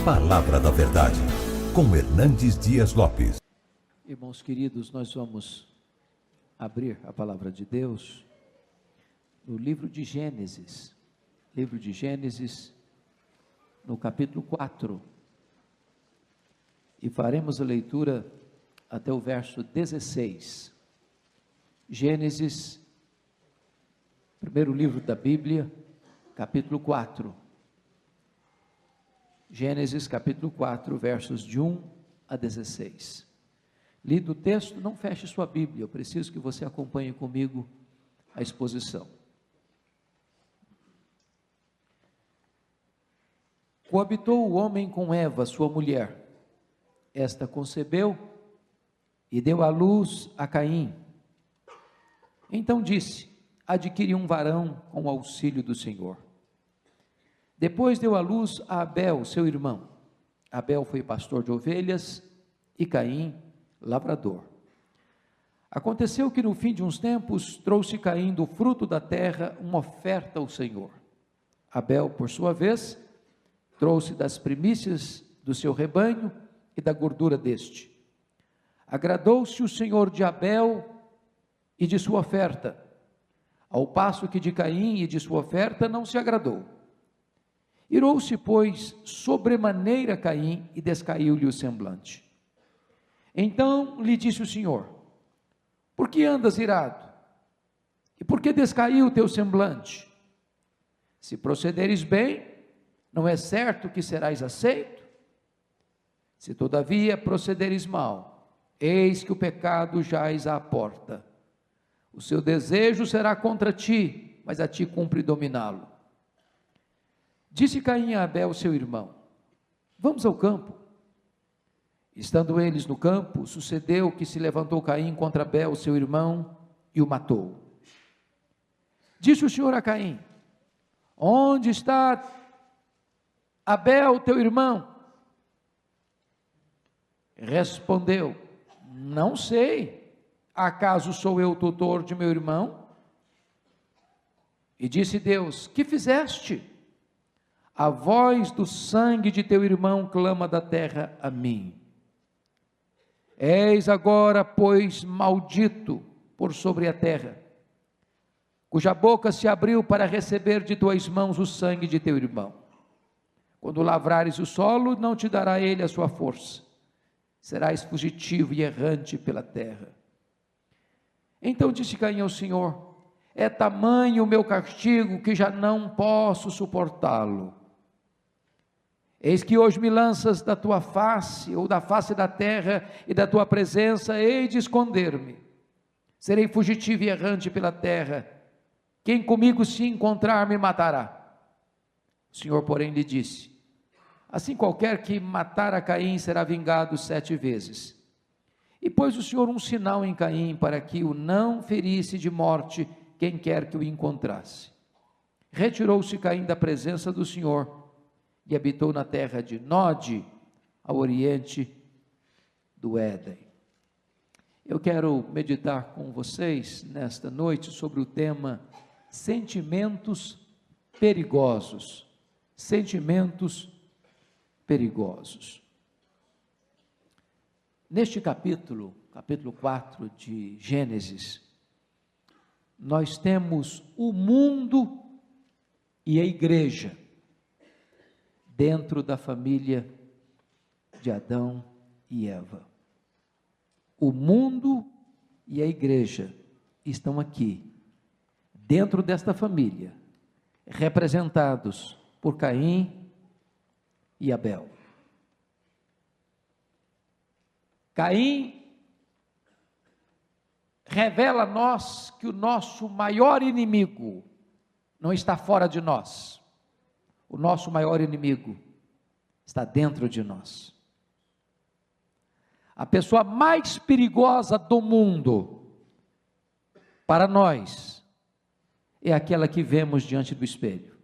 Palavra da Verdade, com Hernandes Dias Lopes. Irmãos queridos, nós vamos abrir a Palavra de Deus no livro de Gênesis, no capítulo 4, e faremos a leitura até o verso 16. Gênesis, primeiro livro da Bíblia, capítulo 4. Gênesis capítulo 4, versos de 1 a 16. Lido o texto, não feche sua Bíblia, eu preciso que você acompanhe comigo a exposição. Coabitou o homem com Eva, sua mulher. Esta concebeu e deu à luz a Caim. Então disse: adquiri um varão com o auxílio do Senhor. Depois deu à luz a Abel, seu irmão. Abel foi pastor de ovelhas e Caim, lavrador. Aconteceu que no fim de uns tempos trouxe Caim do fruto da terra uma oferta ao Senhor. Abel, por sua vez, trouxe das primícias do seu rebanho e da gordura deste. Agradou-se o Senhor de Abel e de sua oferta, ao passo que de Caim e de sua oferta não se agradou. Irou-se, pois, sobremaneira Caim e descaiu-lhe o semblante. Então lhe disse o Senhor: por que andas irado? E por que descaiu o teu semblante? Se procederes bem, não é certo que serás aceito? Se todavia procederes mal, eis que o pecado jaz à porta. O seu desejo será contra ti, mas a ti cumpre dominá-lo. Disse Caim a Abel, seu irmão: vamos ao campo. Estando eles no campo, sucedeu que se levantou Caim contra Abel, seu irmão, e o matou. Disse o Senhor a Caim: onde está Abel, teu irmão? Respondeu: não sei, acaso sou eu tutor de meu irmão? E disse Deus: que fizeste? A voz do sangue de teu irmão clama da terra a mim. Eis agora, pois, maldito por sobre a terra, cuja boca se abriu para receber de tuas mãos o sangue de teu irmão. Quando lavrares o solo, não te dará ele a sua força. Serás fugitivo e errante pela terra. Então disse Caim ao Senhor: é tamanho o meu castigo que já não posso suportá-lo. Eis que hoje me lanças da tua face, ou da face da terra, e da tua presença hei de esconder-me. Serei fugitivo e errante pela terra. Quem comigo se encontrar me matará. O Senhor, porém, lhe disse: assim qualquer que matar a Caim será vingado 7 vezes. E pôs o Senhor um sinal em Caim, para que o não ferisse de morte quem quer que o encontrasse. Retirou-se Caim da presença do Senhor, e habitou na terra de Nod, ao oriente do Éden. Eu quero meditar com vocês nesta noite sobre o tema sentimentos perigosos. Sentimentos perigosos. Neste capítulo 4 de Gênesis, nós temos o mundo e a igreja dentro da família de Adão e Eva. O mundo e a igreja estão aqui, dentro desta família, representados por Caim e Abel. Caim revela a nós que o nosso maior inimigo não está fora de nós. O nosso maior inimigo está dentro de nós. A pessoa mais perigosa do mundo para nós é aquela que vemos diante do espelho.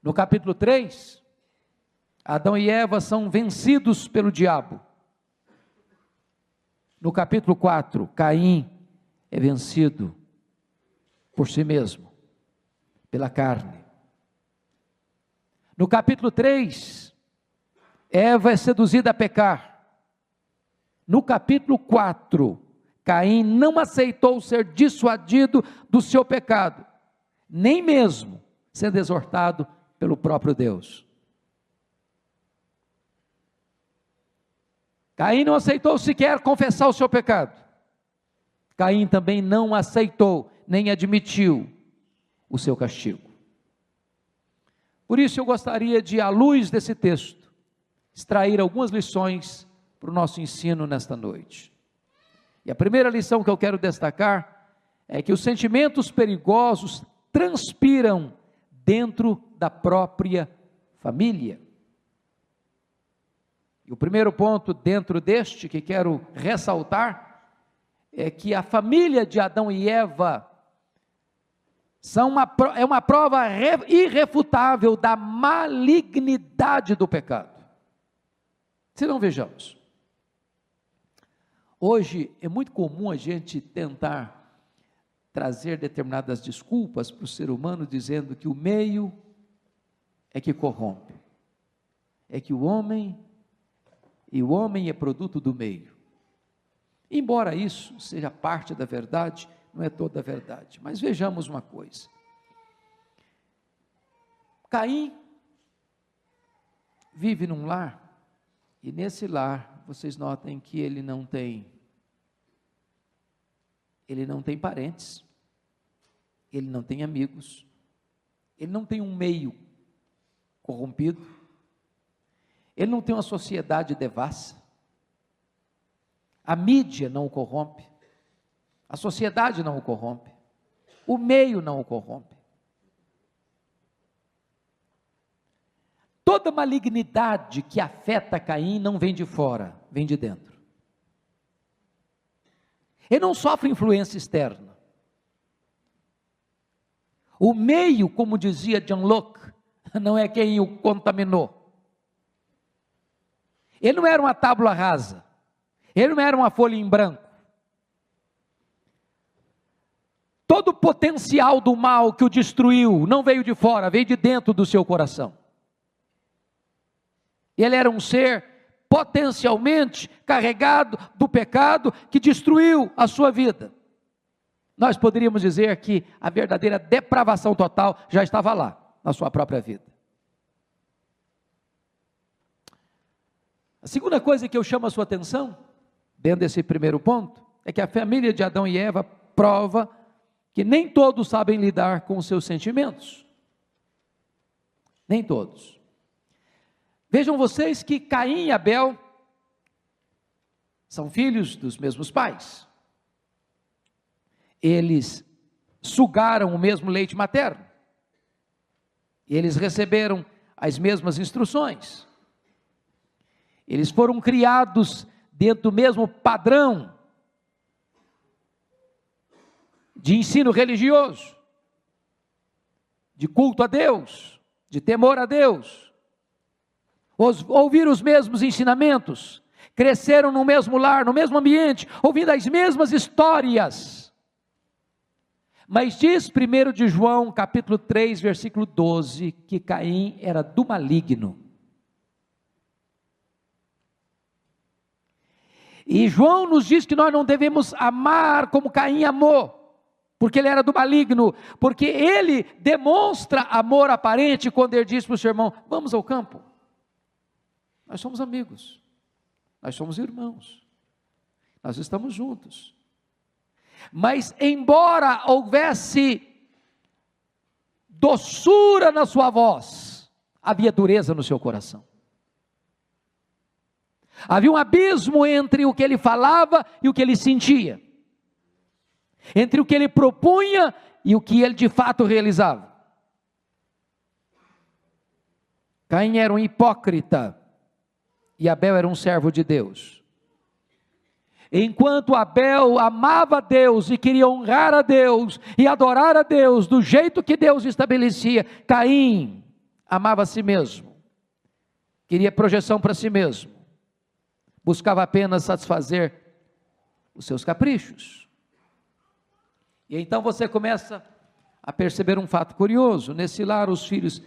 No capítulo 3, Adão e Eva são vencidos pelo diabo. No capítulo 4, Caim é vencido por si mesmo, pela carne. No capítulo 3, Eva é seduzida a pecar. No capítulo 4, Caim não aceitou ser dissuadido do seu pecado, nem mesmo sendo exortado pelo próprio Deus. Caim não aceitou sequer confessar o seu pecado. Caim também não aceitou, nem admitiu o seu castigo. Por isso eu gostaria de, à luz desse texto, extrair algumas lições para o nosso ensino nesta noite. E a primeira lição que eu quero destacar é que os sentimentos perigosos transpiram dentro da própria família. E o primeiro ponto dentro deste que quero ressaltar é que a família de Adão e Eva é uma prova irrefutável da malignidade do pecado. Se não, vejamos. Hoje é muito comum a gente tentar trazer determinadas desculpas para o ser humano, dizendo que o meio é que corrompe, é que o homem é produto do meio. Embora isso seja parte da verdade, não é toda a verdade. Mas vejamos uma coisa. Caim vive num lar, e nesse lar, vocês notem que ele não tem parentes, ele não tem amigos, ele não tem um meio corrompido, ele não tem uma sociedade devassa, a mídia não o corrompe, a sociedade não o corrompe, o meio não o corrompe. Toda malignidade que afeta Caim não vem de fora, vem de dentro. Ele não sofre influência externa. O meio, como dizia John Locke, não é quem o contaminou. Ele não era uma tábua rasa, ele não era uma folha em branco. Todo o potencial do mal que o destruiu não veio de fora, veio de dentro do seu coração. Ele era um ser potencialmente carregado do pecado que destruiu a sua vida. Nós poderíamos dizer que a verdadeira depravação total já estava lá, na sua própria vida. A segunda coisa que eu chamo a sua atenção, dentro desse primeiro ponto, é que a família de Adão e Eva prova que nem todos sabem lidar com os seus sentimentos. Nem todos. Vejam vocês que Caim e Abel são filhos dos mesmos pais. Eles sugaram o mesmo leite materno. Eles receberam as mesmas instruções. Eles foram criados dentro do mesmo padrão de ensino religioso, de culto a Deus, de temor a Deus. Ouviram os mesmos ensinamentos, cresceram no mesmo lar, no mesmo ambiente, ouvindo as mesmas histórias. Mas diz 1 de João, capítulo 3, versículo 12, que Caim era do maligno. E João nos diz que nós não devemos amar como Caim amou, porque ele era do maligno, porque ele demonstra amor aparente quando ele diz para o seu irmão: vamos ao campo. Nós somos amigos, nós somos irmãos, nós estamos juntos. Mas embora houvesse doçura na sua voz, havia dureza no seu coração. Havia um abismo entre o que ele falava e o que ele sentia, entre o que ele propunha e o que ele de fato realizava. Caim era um hipócrita e Abel era um servo de Deus. Enquanto Abel amava a Deus e queria honrar a Deus e adorar a Deus do jeito que Deus estabelecia, Caim amava a si mesmo, queria projeção para si mesmo, buscava apenas satisfazer os seus caprichos. E então você começa a perceber um fato curioso: nesse lar os filhos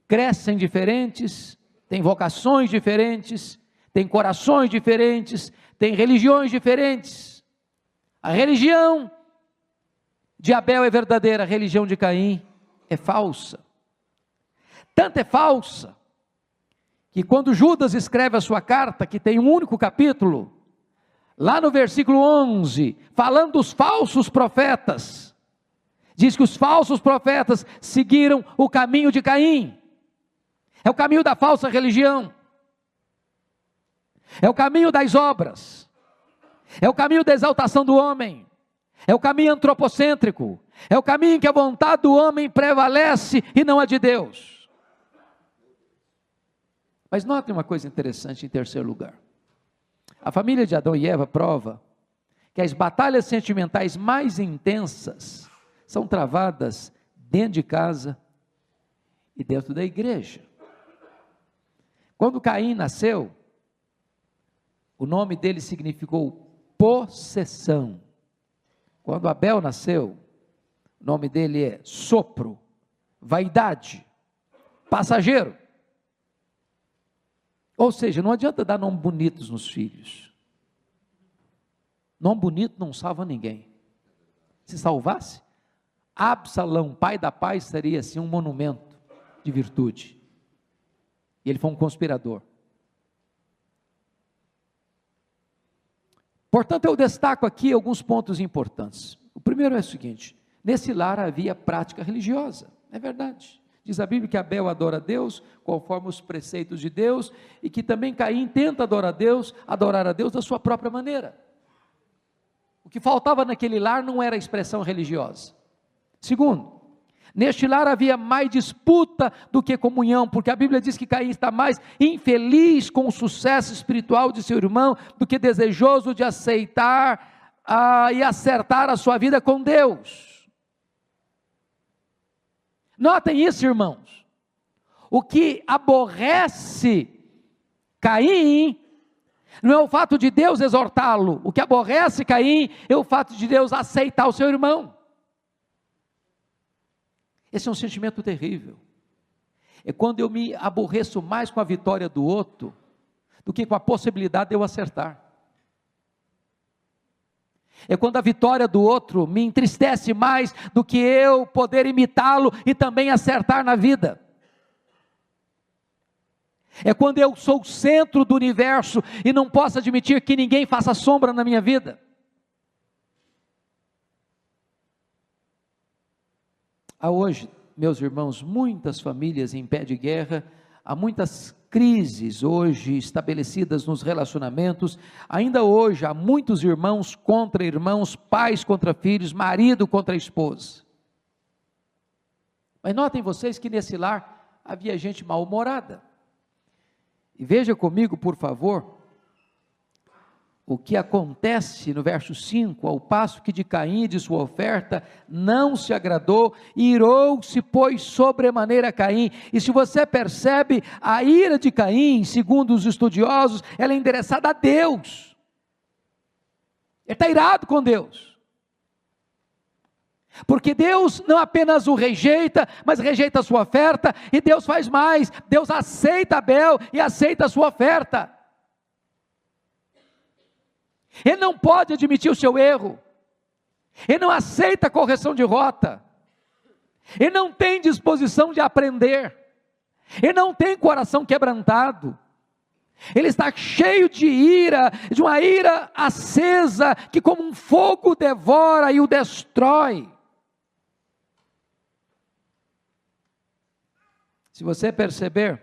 crescem diferentes, têm vocações diferentes, têm corações diferentes, têm religiões diferentes. A religião de Abel é verdadeira, a religião de Caim é falsa. Tanto é falsa, que quando Judas escreve a sua carta, que tem um único capítulo, lá no versículo 11, falando dos falsos profetas, diz que os falsos profetas seguiram o caminho de Caim, é o caminho da falsa religião, é o caminho das obras, é o caminho da exaltação do homem, é o caminho antropocêntrico, é o caminho em que a vontade do homem prevalece e não a de Deus. Mas notem uma coisa interessante em terceiro lugar. A família de Adão e Eva prova que as batalhas sentimentais mais intensas são travadas dentro de casa e dentro da igreja. Quando Caim nasceu, o nome dele significou possessão. Quando Abel nasceu, o nome dele é sopro, vaidade, passageiro. Ou seja, não adianta dar nomes bonitos nos filhos. Nome bonito não salva ninguém. Se salvasse, Absalão, pai da paz, seria assim um monumento de virtude. E ele foi um conspirador. Portanto, eu destaco aqui alguns pontos importantes. O primeiro é o seguinte: nesse lar havia prática religiosa, é verdade. Diz a Bíblia que Abel adora a Deus, conforme os preceitos de Deus, e que também Caim tenta adorar a Deus da sua própria maneira. O que faltava naquele lar não era a expressão religiosa. Segundo, neste lar havia mais disputa do que comunhão, porque a Bíblia diz que Caim está mais infeliz com o sucesso espiritual de seu irmão, do que desejoso de aceitar e acertar a sua vida com Deus. Notem isso, irmãos. O que aborrece Caim não é o fato de Deus exortá-lo. O que aborrece Caim é o fato de Deus aceitar o seu irmão. Esse é um sentimento terrível. É quando eu me aborreço mais com a vitória do outro do que com a possibilidade de eu acertar. É quando a vitória do outro me entristece mais do que eu poder imitá-lo e também acertar na vida. É quando eu sou o centro do universo e não posso admitir que ninguém faça sombra na minha vida. Há hoje, meus irmãos, muitas famílias em pé de guerra, há muitas crises hoje estabelecidas nos relacionamentos, ainda hoje há muitos irmãos contra irmãos, pais contra filhos, marido contra esposa. Mas notem vocês que nesse lar havia gente mal-humorada. E veja comigo, por favor, o que acontece no verso 5, ao passo que de Caim e de sua oferta não se agradou, irou-se, pois, sobremaneira Caim. E se você percebe, a ira de Caim, segundo os estudiosos, ela é endereçada a Deus. Ele está irado com Deus. Porque Deus não apenas o rejeita, mas rejeita a sua oferta, e Deus faz mais, Deus aceita Abel e aceita a sua oferta. Ele não pode admitir o seu erro, ele não aceita a correção de rota, ele não tem disposição de aprender, ele não tem coração quebrantado, ele está cheio de ira, de uma ira acesa, que como um fogo devora e o destrói. Se você perceber,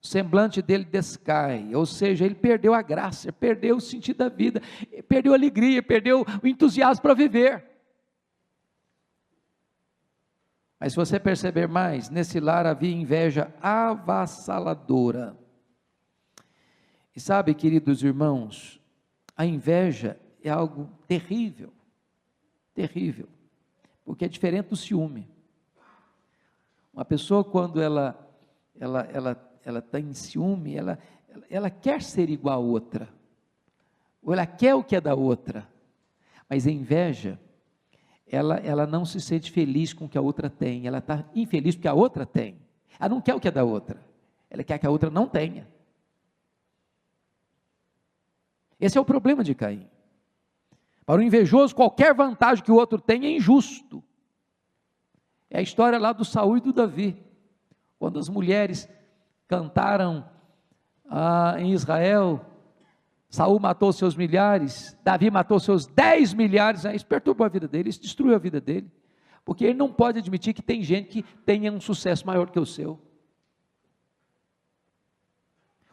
o semblante dele descai, ou seja, ele perdeu a graça, perdeu o sentido da vida, perdeu a alegria, perdeu o entusiasmo para viver. Mas se você perceber mais, nesse lar havia inveja avassaladora. E sabe, queridos irmãos, a inveja é algo terrível, terrível, porque é diferente do ciúme. Uma pessoa, quando ela está em ciúme, ela quer ser igual a outra, ou ela quer o que é da outra, mas a inveja, ela não se sente feliz com o que a outra tem, ela está infeliz porque a outra tem, Ela não quer o que é da outra, ela quer que a outra não tenha. Esse é o problema de Caim. Para o invejoso, qualquer vantagem que o outro tem é injusto. É a história lá do Saul e do Davi, quando as mulheres cantaram em Israel, Saul matou seus milhares, Davi matou seus 10 milhares, isso perturbou a vida dele, isso destruiu a vida dele, porque ele não pode admitir que tem gente que tenha um sucesso maior que o seu.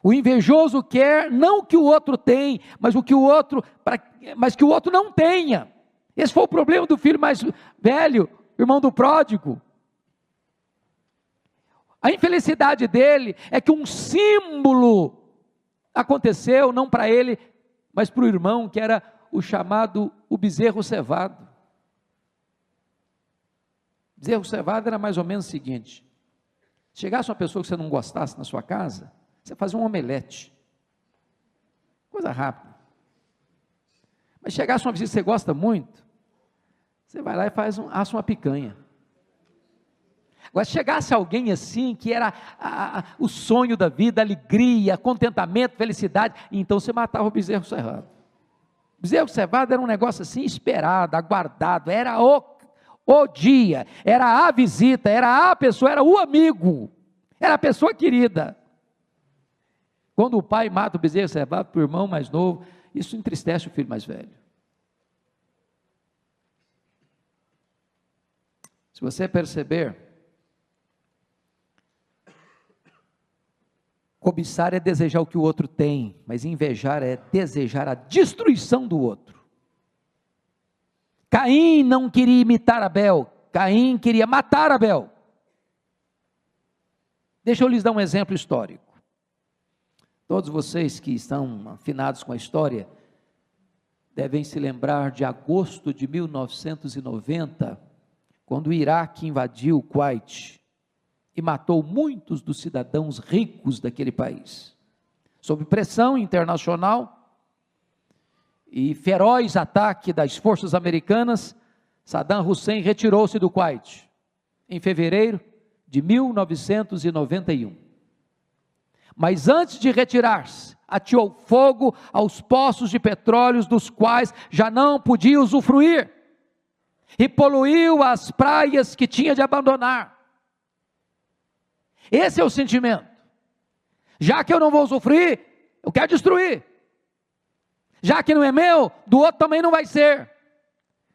O invejoso quer não o que o outro tem, mas que o outro não tenha. Esse foi o problema do filho mais velho, irmão do pródigo. A infelicidade dele é que um símbolo aconteceu, não para ele, mas para o irmão, que era o bezerro cevado. Bezerro cevado era mais ou menos o seguinte: chegasse uma pessoa que você não gostasse na sua casa, você fazia um omelete, coisa rápida. Mas chegasse uma visita que você gosta muito, você vai lá e assa uma picanha. Agora, se chegasse alguém assim, que era o sonho da vida, alegria, contentamento, felicidade, então você matava o bezerro cevado. O bezerro cevado era um negócio assim, esperado, aguardado, era o dia, era a visita, era a pessoa, era o amigo, era a pessoa querida. Quando o pai mata o bezerro cevado para o irmão mais novo, isso entristece o filho mais velho. Se você perceber, cobiçar é desejar o que o outro tem, mas invejar é desejar a destruição do outro. Caim não queria imitar Abel, Caim queria matar Abel. Deixa eu lhes dar um exemplo histórico. Todos vocês que estão afinados com a história, devem se lembrar de agosto de 1990, quando o Iraque invadiu o Kuwait e matou muitos dos cidadãos ricos daquele país. Sob pressão internacional e feroz ataque das forças americanas, Saddam Hussein retirou-se do Kuwait em fevereiro de 1991. Mas antes de retirar-se, ateou fogo aos poços de petróleo dos quais já não podia usufruir, e poluiu as praias que tinha de abandonar. Esse é o sentimento. Já que eu não vou usufruir, eu quero destruir. Já que não é meu, do outro também não vai ser.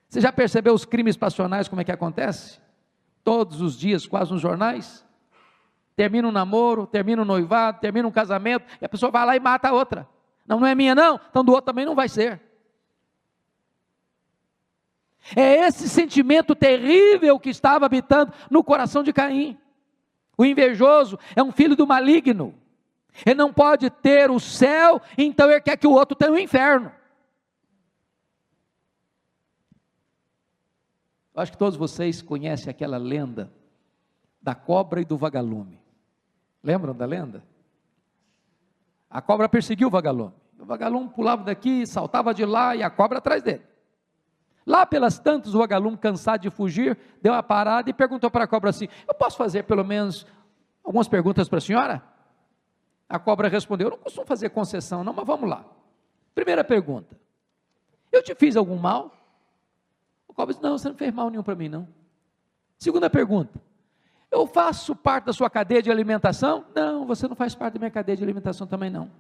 Você já percebeu os crimes passionais, como é que acontece? Todos os dias, quase nos jornais. Termina um namoro, termina um noivado, termina um casamento, e a pessoa vai lá e mata a outra. Não é minha não, então do outro também não vai ser. É esse sentimento terrível que estava habitando no coração de Caim. O invejoso é um filho do maligno. Ele não pode ter o céu, então ele quer que o outro tenha o inferno. Eu acho que todos vocês conhecem aquela lenda da cobra e do vagalume. Lembram da lenda? A cobra perseguiu o vagalume. O vagalume pulava daqui, saltava de lá e a cobra atrás dele. Lá pelas tantas, o vagalume, cansado de fugir, deu uma parada e perguntou para a cobra assim: eu posso fazer pelo menos algumas perguntas para a senhora? A cobra respondeu: eu não costumo fazer concessão não, mas vamos lá. Primeira pergunta: eu te fiz algum mal? A cobra disse: não, você não fez mal nenhum para mim não. Segunda pergunta: eu faço parte da sua cadeia de alimentação? Não, você não faz parte da minha cadeia de alimentação também não.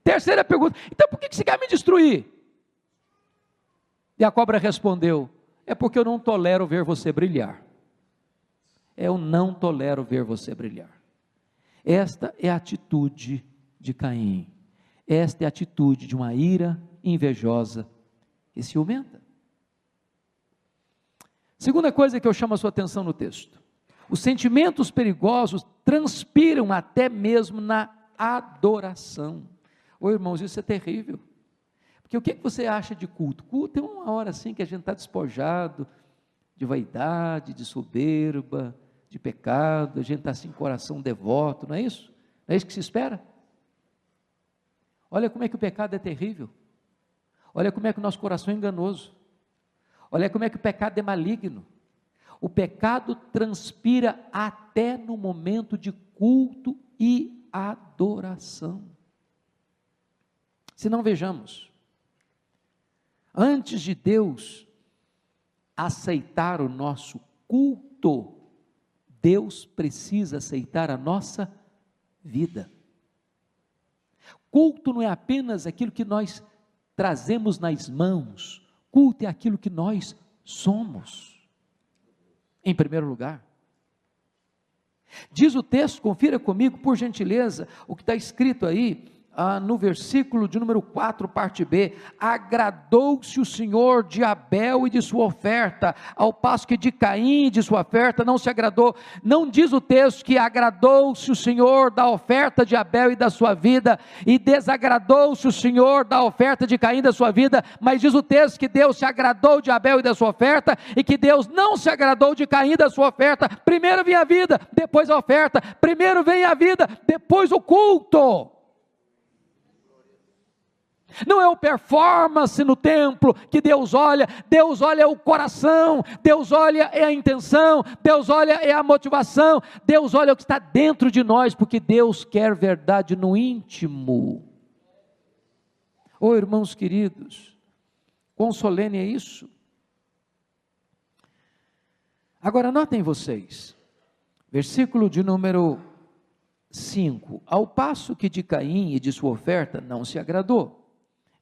Terceira pergunta: então por que você quer me destruir? E a cobra respondeu: é porque eu não tolero ver você brilhar. Eu não tolero ver você brilhar. Esta é a atitude de Caim. Esta é a atitude de uma ira invejosa e ciumenta. Segunda coisa que eu chamo a sua atenção no texto: os sentimentos perigosos transpiram até mesmo na adoração. Ô irmãos, isso é terrível. Porque o que você acha de culto? Culto é uma hora assim que a gente está despojado de vaidade, de soberba, de pecado, a gente está assim, coração devoto, não é isso? Não é isso que se espera? Olha como é que o pecado é terrível. Olha como é que o nosso coração é enganoso. Olha como é que o pecado é maligno. o pecado transpira até no momento de culto e adoração. Se não, vejamos, antes de Deus aceitar o nosso culto, Deus precisa aceitar a nossa vida. Culto não é apenas aquilo que nós trazemos nas mãos, culto é aquilo que nós somos, em primeiro lugar. Diz o texto, confira comigo, por gentileza, o que está escrito aí, no versículo de número 4, parte B: agradou-se o Senhor de Abel e de sua oferta, ao passo que de Caim e de sua oferta não se agradou. Não diz o texto que agradou-se o Senhor da oferta de Abel e da sua vida, e desagradou-se o Senhor da oferta de Caim e da sua vida, mas diz o texto que Deus se agradou de Abel e da sua oferta, e que Deus não se agradou de Caim e da sua oferta. Primeiro vem a vida, depois a oferta. Primeiro vem a vida, depois o culto. Não é o performance no templo que Deus olha o coração, Deus olha a intenção, Deus olha a motivação, Deus olha o que está dentro de nós, porque Deus quer verdade no íntimo. Oh, irmãos queridos, quão solene é isso? Agora notem vocês, versículo de número 5: ao passo que de Caim e de sua oferta não se agradou.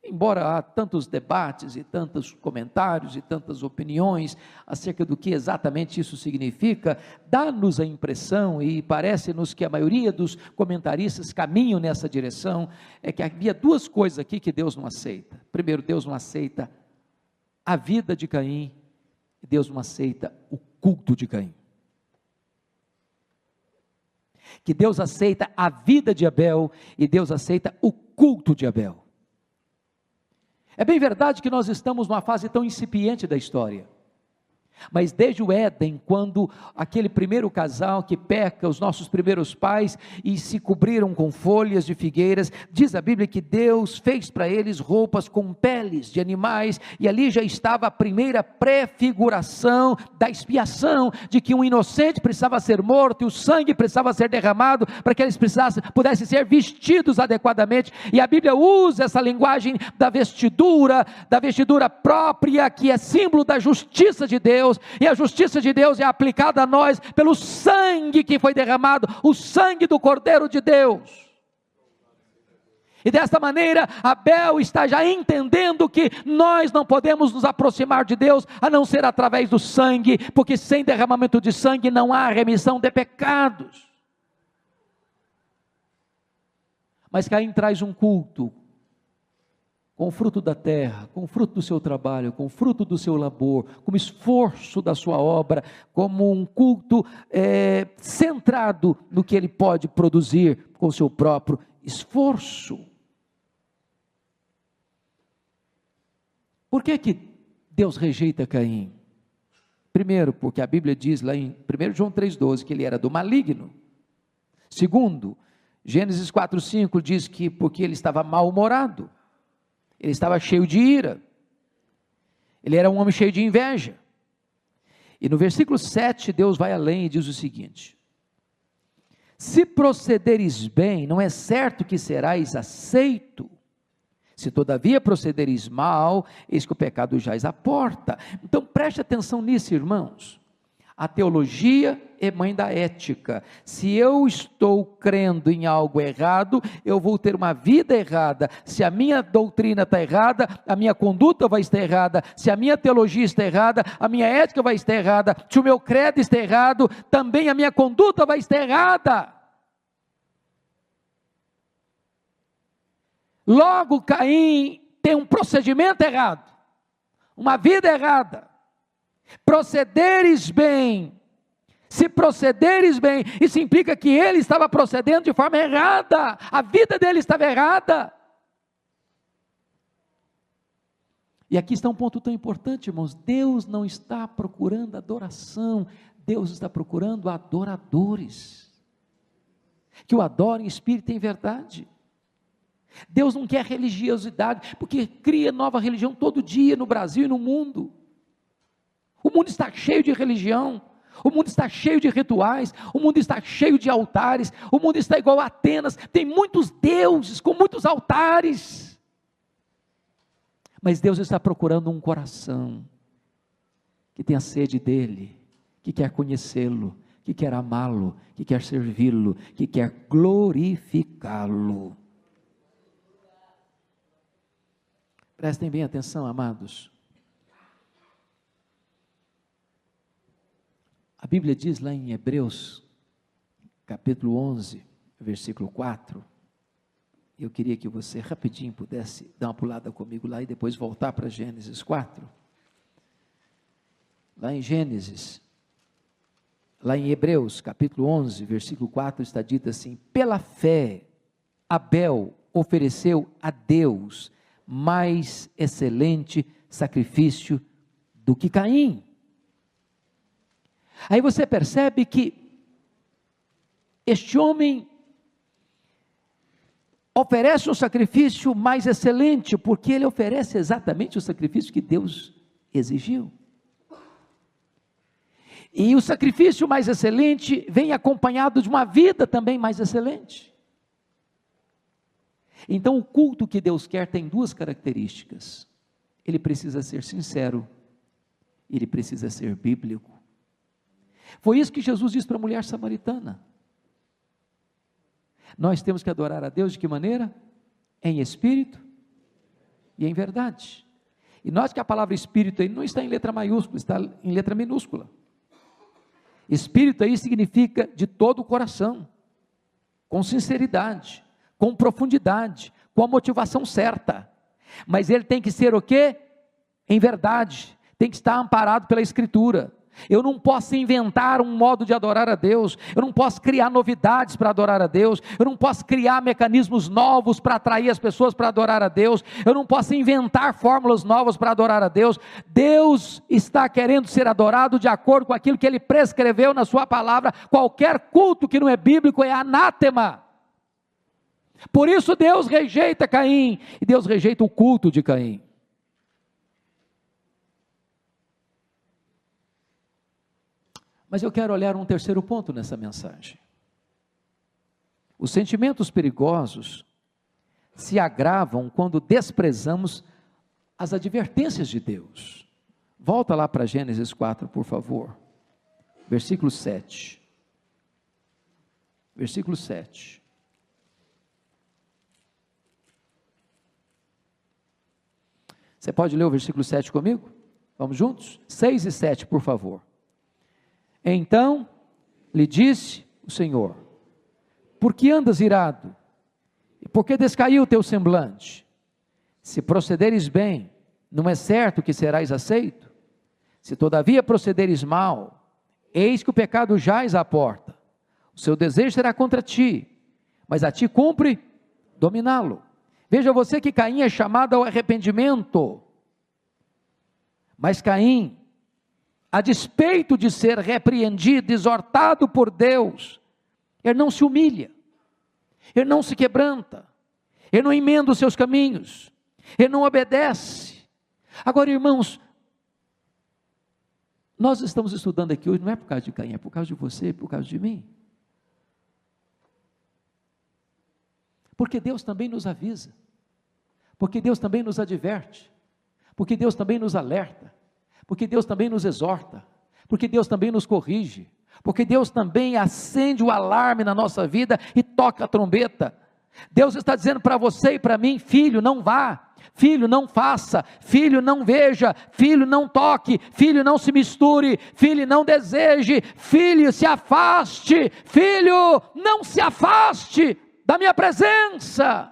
Embora há tantos debates e tantos comentários e tantas opiniões acerca do que exatamente isso significa, dá-nos a impressão, e parece-nos que a maioria dos comentaristas caminham nessa direção, é que havia duas coisas aqui que Deus não aceita. Primeiro, Deus não aceita a vida de Caim, e Deus não aceita o culto de Caim. Que Deus aceita a vida de Abel, e Deus aceita o culto de Abel. É bem verdade que nós estamos numa fase tão incipiente da história, mas desde o Éden, quando aquele primeiro casal que peca, os nossos primeiros pais, e se cobriram com folhas de figueiras, diz a Bíblia que Deus fez para eles roupas com peles de animais, e ali já estava a primeira prefiguração da expiação, de que um inocente precisava ser morto, e o sangue precisava ser derramado, para que eles pudessem ser vestidos adequadamente, e a Bíblia usa essa linguagem da vestidura própria, que é símbolo da justiça de Deus, e a justiça de Deus é aplicada a nós pelo sangue que foi derramado, o sangue do Cordeiro de Deus. E desta maneira Abel está já entendendo que nós não podemos nos aproximar de Deus a não ser através do sangue, porque sem derramamento de sangue não há remissão de pecados. Mas Caim traz um culto com o fruto da terra, com o fruto do seu trabalho, com o fruto do seu labor, como esforço da sua obra, como um culto centrado no que ele pode produzir com o seu próprio esforço. Por que Deus rejeita Caim? Primeiro, porque a Bíblia diz lá em 1 João 3,12 que ele era do maligno. Segundo, Gênesis 4,5 diz que porque ele estava mal-humorado, ele estava cheio de ira, ele era um homem cheio de inveja. E no versículo 7 Deus vai além e diz o seguinte: se procederes bem, não é certo que serás aceito, se todavia procederes mal, eis que o pecado jaz à porta. Então preste atenção nisso, irmãos. A teologia é mãe da ética. Se eu estou crendo em algo errado, eu vou ter uma vida errada. Se a minha doutrina está errada, a minha conduta vai estar errada. Se a minha teologia está errada, a minha ética vai estar errada. Se o meu credo está errado, também a minha conduta vai estar errada. Logo, Caim tem um procedimento errado, uma vida errada. Procederes bem, se procederes bem, isso implica que ele estava procedendo de forma errada, a vida dele estava errada. E aqui está um ponto tão importante, irmãos: Deus não está procurando adoração, Deus está procurando adoradores, que o adorem em espírito e em verdade. Deus não quer religiosidade, porque cria nova religião todo dia no Brasil e no mundo. O mundo está cheio de religião, o mundo está cheio de rituais, o mundo está cheio de altares, o mundo está igual a Atenas, tem muitos deuses com muitos altares. Mas Deus está procurando um coração que tenha sede dele, que quer conhecê-lo, que quer amá-lo, que quer servi-lo, que quer glorificá-lo. Prestem bem atenção, amados. A Bíblia diz lá em Hebreus, capítulo 11, versículo 4, eu queria que você rapidinho pudesse dar uma pulada comigo lá e depois voltar para Gênesis 4. Lá em Gênesis, lá em Hebreus, capítulo 11, versículo 4, está dito assim: pela fé, Abel ofereceu a Deus mais excelente sacrifício do que Caim. Aí você percebe que este homem oferece um sacrifício mais excelente, porque ele oferece exatamente o sacrifício que Deus exigiu. E o sacrifício mais excelente vem acompanhado de uma vida também mais excelente. Então o culto que Deus quer tem duas características: ele precisa ser sincero, ele precisa ser bíblico. Foi isso que Jesus disse para a mulher samaritana. Nós temos que adorar a Deus de que maneira? Em espírito e em verdade. E note que a palavra espírito aí não está em letra maiúscula, está em letra minúscula. Espírito aí significa de todo o coração, com sinceridade, com profundidade, com a motivação certa. Mas ele tem que ser o quê? Em verdade, tem que estar amparado pela Escritura. Eu não posso inventar um modo de adorar a Deus, eu não posso criar novidades para adorar a Deus, eu não posso criar mecanismos novos para atrair as pessoas para adorar a Deus, eu não posso inventar fórmulas novas para adorar a Deus. Deus está querendo ser adorado de acordo com aquilo que Ele prescreveu na sua palavra. Qualquer culto que não é bíblico é anátema. Por isso Deus rejeita Caim, e Deus rejeita o culto de Caim. Mas eu quero olhar um terceiro ponto nessa mensagem. Os sentimentos perigosos se agravam quando desprezamos as advertências de Deus. Volta lá para Gênesis 4, por favor. Versículo 7. Versículo 7. Você pode ler o versículo 7 comigo? Vamos juntos? 6 e 7, por favor. Então lhe disse o Senhor: por que andas irado? E por que descaiu o teu semblante? Se procederes bem, não é certo que serás aceito? Se todavia procederes mal, eis que o pecado jaz à porta. O seu desejo será contra ti, mas a ti cumpre dominá-lo. Veja você que Caim é chamado ao arrependimento. Mas Caim, a despeito de ser repreendido, exortado por Deus, ele não se humilha, ele não se quebranta, ele não emenda os seus caminhos, ele não obedece. Agora, irmãos, nós estamos estudando aqui hoje, não é por causa de Caim, é por causa de você, é por causa de mim. Porque Deus também nos avisa, porque Deus também nos adverte, porque Deus também nos alerta, porque Deus também nos exorta, porque Deus também nos corrige, porque Deus também acende o alarme na nossa vida e toca a trombeta. Deus está dizendo para você e para mim: filho, não vá, filho, não faça, filho, não veja, filho, não toque, filho, não se misture, filho, não deseje, filho, se afaste, filho, não se afaste da minha presença.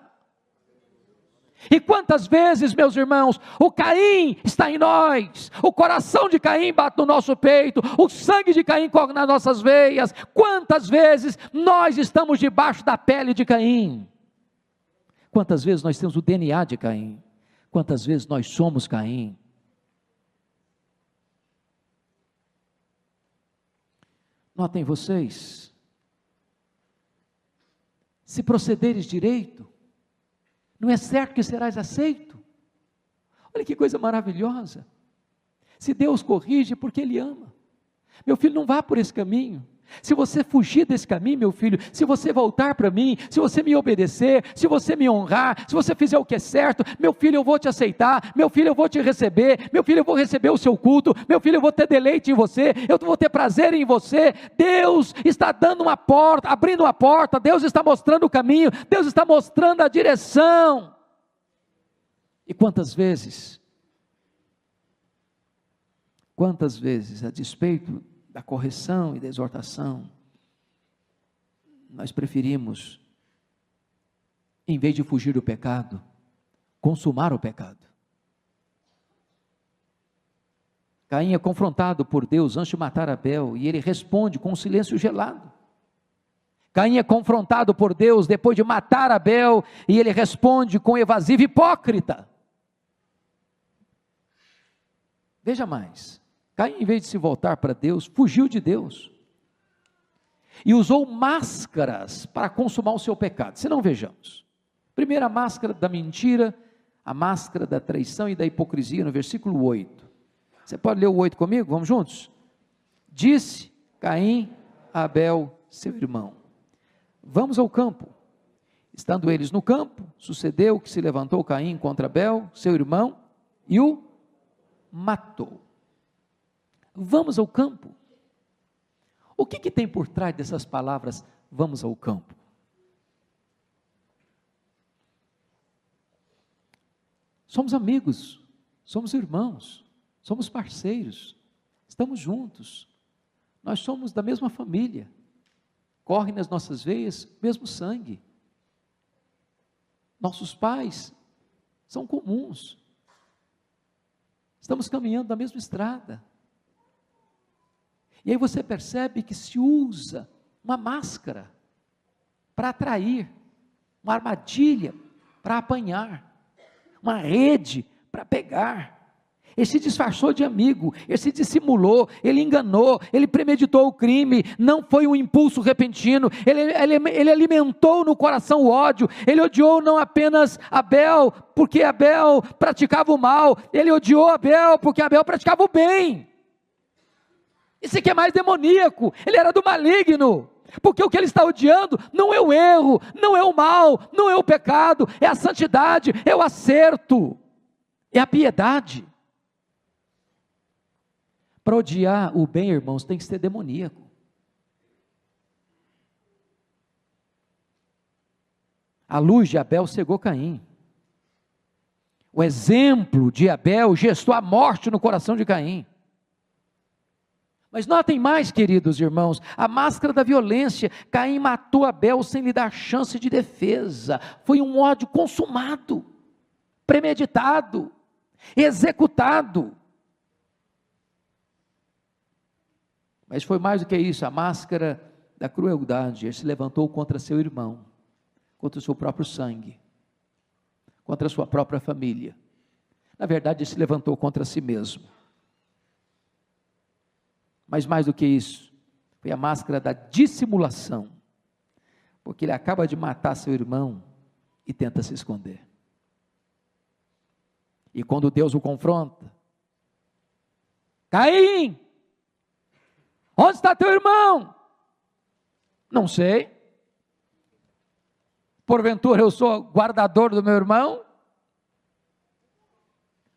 E quantas vezes, meus irmãos, o Caim está em nós, o coração de Caim bate no nosso peito, o sangue de Caim corre nas nossas veias. Quantas vezes nós estamos debaixo da pele de Caim? Quantas vezes nós temos o DNA de Caim? Quantas vezes nós somos Caim? Notem vocês, se procederes direito, não é certo que serás aceito. Olha que coisa maravilhosa. Se Deus corrige, é porque Ele ama. Meu filho, não vá por esse caminho. Se você fugir desse caminho, meu filho, se você voltar para mim, se você me obedecer, se você me honrar, se você fizer o que é certo, meu filho, eu vou te aceitar, meu filho, eu vou te receber, meu filho, eu vou receber o seu culto, meu filho, eu vou ter deleite em você, eu vou ter prazer em você. Deus está dando uma porta, abrindo uma porta, Deus está mostrando o caminho, Deus está mostrando a direção. E quantas vezes, a despeito da correção e da exortação, nós preferimos, em vez de fugir do pecado, consumar o pecado. Caim é confrontado por Deus antes de matar Abel, e ele responde com um silêncio gelado. Caim é confrontado por Deus depois de matar Abel, e ele responde com evasivo hipócrita. Veja mais, Caim, em vez de se voltar para Deus, fugiu de Deus, e usou máscaras para consumar o seu pecado. Se não, vejamos, primeiro a máscara da mentira, a máscara da traição e da hipocrisia, no versículo 8, você pode ler o 8 comigo? Vamos juntos? Disse Caim a Abel, seu irmão, vamos ao campo. Estando eles no campo, sucedeu que se levantou Caim contra Abel, seu irmão, e o matou. Vamos ao campo. O que tem por trás dessas palavras, vamos ao campo? Somos amigos, somos irmãos, somos parceiros, estamos juntos, nós somos da mesma família, corre nas nossas veias mesmo sangue, nossos pais são comuns, estamos caminhando na mesma estrada. E aí você percebe que se usa uma máscara para atrair, uma armadilha para apanhar, uma rede para pegar. Ele se disfarçou de amigo, ele se dissimulou, ele enganou, ele premeditou o crime, não foi um impulso repentino, ele alimentou no coração o ódio, ele odiou não apenas Abel, porque Abel praticava o mal, ele odiou Abel, porque Abel praticava o bem. Isso aqui é mais demoníaco, ele era do maligno, porque o que ele está odiando não é o erro, não é o mal, não é o pecado, é a santidade, é o acerto, é a piedade. Para odiar o bem, irmãos, tem que ser demoníaco. A luz de Abel cegou Caim, o exemplo de Abel gestou a morte no coração de Caim. Mas notem mais, queridos irmãos, a máscara da violência. Caim matou Abel sem lhe dar chance de defesa, foi um ódio consumado, premeditado, executado. Mas foi mais do que isso, a máscara da crueldade. Ele se levantou contra seu irmão, contra o seu próprio sangue, contra a sua própria família. Na verdade, ele se levantou contra si mesmo. Mas mais do que isso, foi a máscara da dissimulação, porque ele acaba de matar seu irmão e tenta se esconder. E quando Deus o confronta, Caim, onde está teu irmão? Não sei. Porventura eu sou guardador do meu irmão?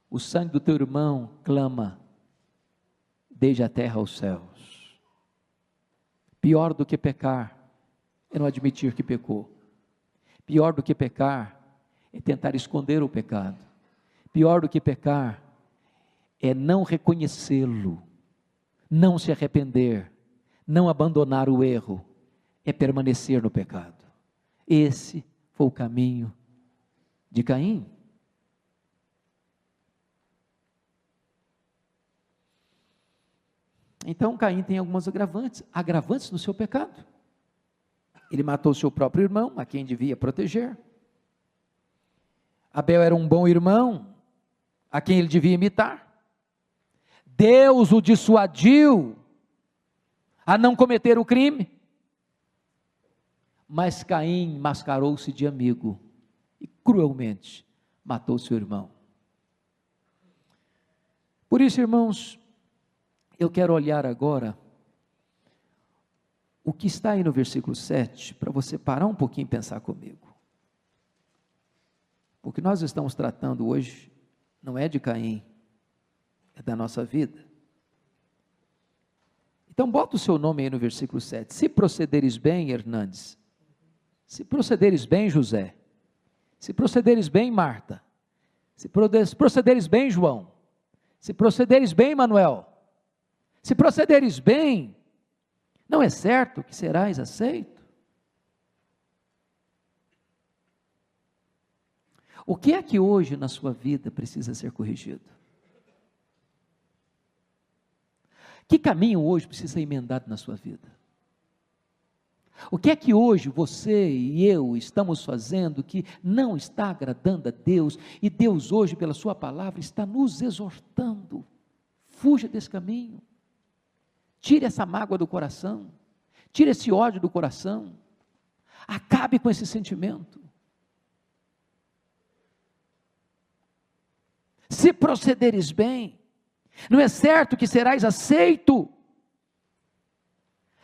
O sangue do teu irmão clama desde a terra aos céus. Pior do que pecar é não admitir que pecou. Pior do que pecar é tentar esconder o pecado. Pior do que pecar é não reconhecê-lo, não se arrepender, não abandonar o erro, é permanecer no pecado. Esse foi o caminho de Caim. Então Caim tem algumas agravantes no seu pecado. Ele matou seu próprio irmão, a quem devia proteger. Abel era um bom irmão, a quem ele devia imitar. Deus o dissuadiu a não cometer o crime. Mas Caim mascarou-se de amigo e cruelmente matou seu irmão. Por isso, irmãos, eu quero olhar agora o que está aí no versículo 7, para você parar um pouquinho e pensar comigo. O que nós estamos tratando hoje não é de Caim, é da nossa vida. Então bota o seu nome aí no versículo 7. Se procederes bem, Hernandes, se procederes bem, José, se procederes bem, Marta, se procederes bem, João, se procederes bem, Manuel, se procederes bem, não é certo que serás aceito? O que é que hoje na sua vida precisa ser corrigido? Que caminho hoje precisa ser emendado na sua vida? O que é que hoje você e eu estamos fazendo que não está agradando a Deus, e Deus hoje pela sua palavra está nos exortando? Fuja desse caminho, tire essa mágoa do coração, tire esse ódio do coração, acabe com esse sentimento. Se procederes bem, não é certo que serás aceito?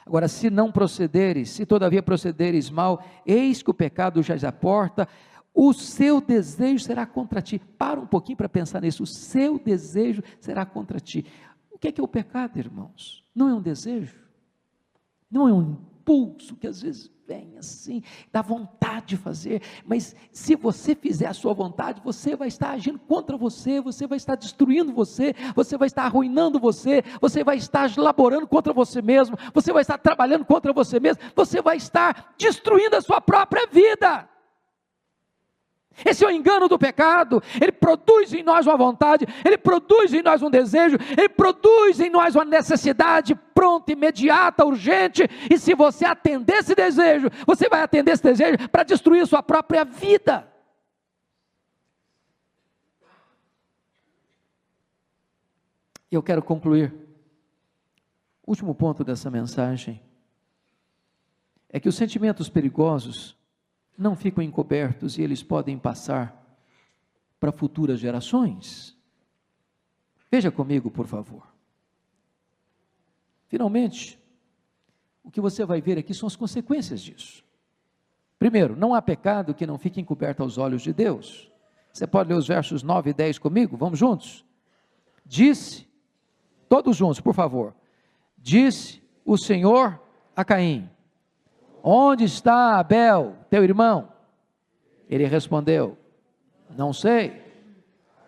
Agora, se não procederes, se todavia procederes mal, eis que o pecado jaz à porta, o seu desejo será contra ti. Para um pouquinho para pensar nisso, o seu desejo será contra ti. O que é o pecado, irmãos? Não é um desejo, não é um impulso que às vezes vem assim, dá vontade de fazer, mas se você fizer a sua vontade, você vai estar agindo contra você, você vai estar destruindo você vai estar arruinando você vai estar laborando contra você mesmo, você vai estar trabalhando contra você mesmo, você vai estar destruindo a sua própria vida. Esse é o engano do pecado. Ele produz em nós uma vontade, ele produz em nós um desejo, ele produz em nós uma necessidade pronta, imediata, urgente, e se você atender esse desejo, você vai atender esse desejo para destruir sua própria vida. Eu quero concluir. O último ponto dessa mensagem é que os sentimentos perigosos não ficam encobertos e eles podem passar para futuras gerações. Veja comigo, por favor. Finalmente, o que você vai ver aqui são as consequências disso. Primeiro, não há pecado que não fique encoberto aos olhos de Deus. Você pode ler os versos 9 e 10 comigo? Vamos juntos? Disse, todos juntos, por favor. Disse o Senhor a Caim: onde está Abel, teu irmão? Ele respondeu: não sei.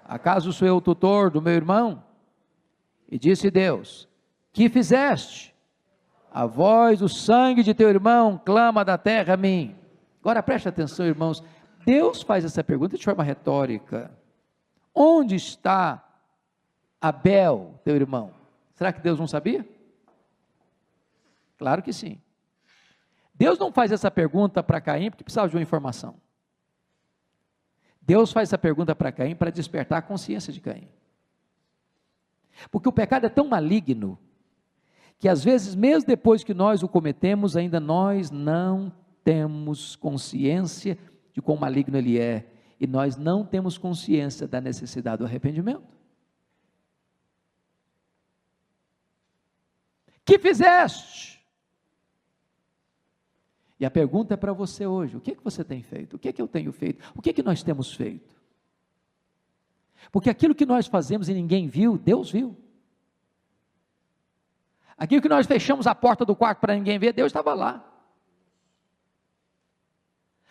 Acaso sou eu o tutor do meu irmão? E disse Deus: que fizeste? A voz do sangue de teu irmão clama da terra a mim. Agora preste atenção, irmãos. Deus faz essa pergunta de forma retórica: onde está Abel, teu irmão? Será que Deus não sabia? Claro que sim. Deus não faz essa pergunta para Caim porque precisava de uma informação. Deus faz essa pergunta para Caim para despertar a consciência de Caim. Porque o pecado é tão maligno, que às vezes, mesmo depois que nós o cometemos, ainda nós não temos consciência de quão maligno ele é, e nós não temos consciência da necessidade do arrependimento. Que fizeste? E a pergunta é para você hoje: o que é que você tem feito? O que é que eu tenho feito? O que é que nós temos feito? Porque aquilo que nós fazemos e ninguém viu, Deus viu. Aquilo que nós fechamos a porta do quarto para ninguém ver, Deus estava lá.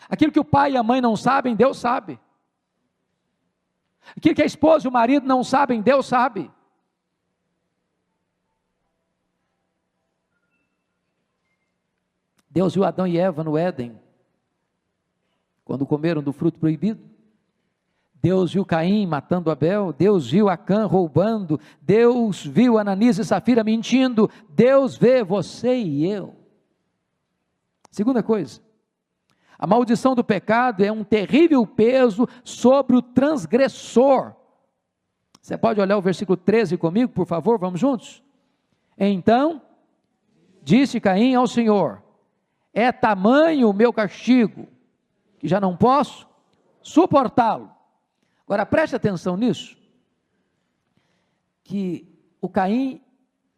Aquilo que o pai e a mãe não sabem, Deus sabe. Aquilo que a esposa e o marido não sabem, Deus sabe. Deus viu Adão e Eva no Éden, quando comeram do fruto proibido. Deus viu Caim matando Abel, Deus viu Acã roubando, Deus viu Ananias e Safira mentindo, Deus vê você e eu. Segunda coisa, a maldição do pecado é um terrível peso sobre o transgressor. Você pode olhar o versículo 13 comigo, por favor, vamos juntos? Então, disse Caim ao Senhor: é tamanho o meu castigo, que já não posso suportá-lo. Agora preste atenção nisso, que o Caim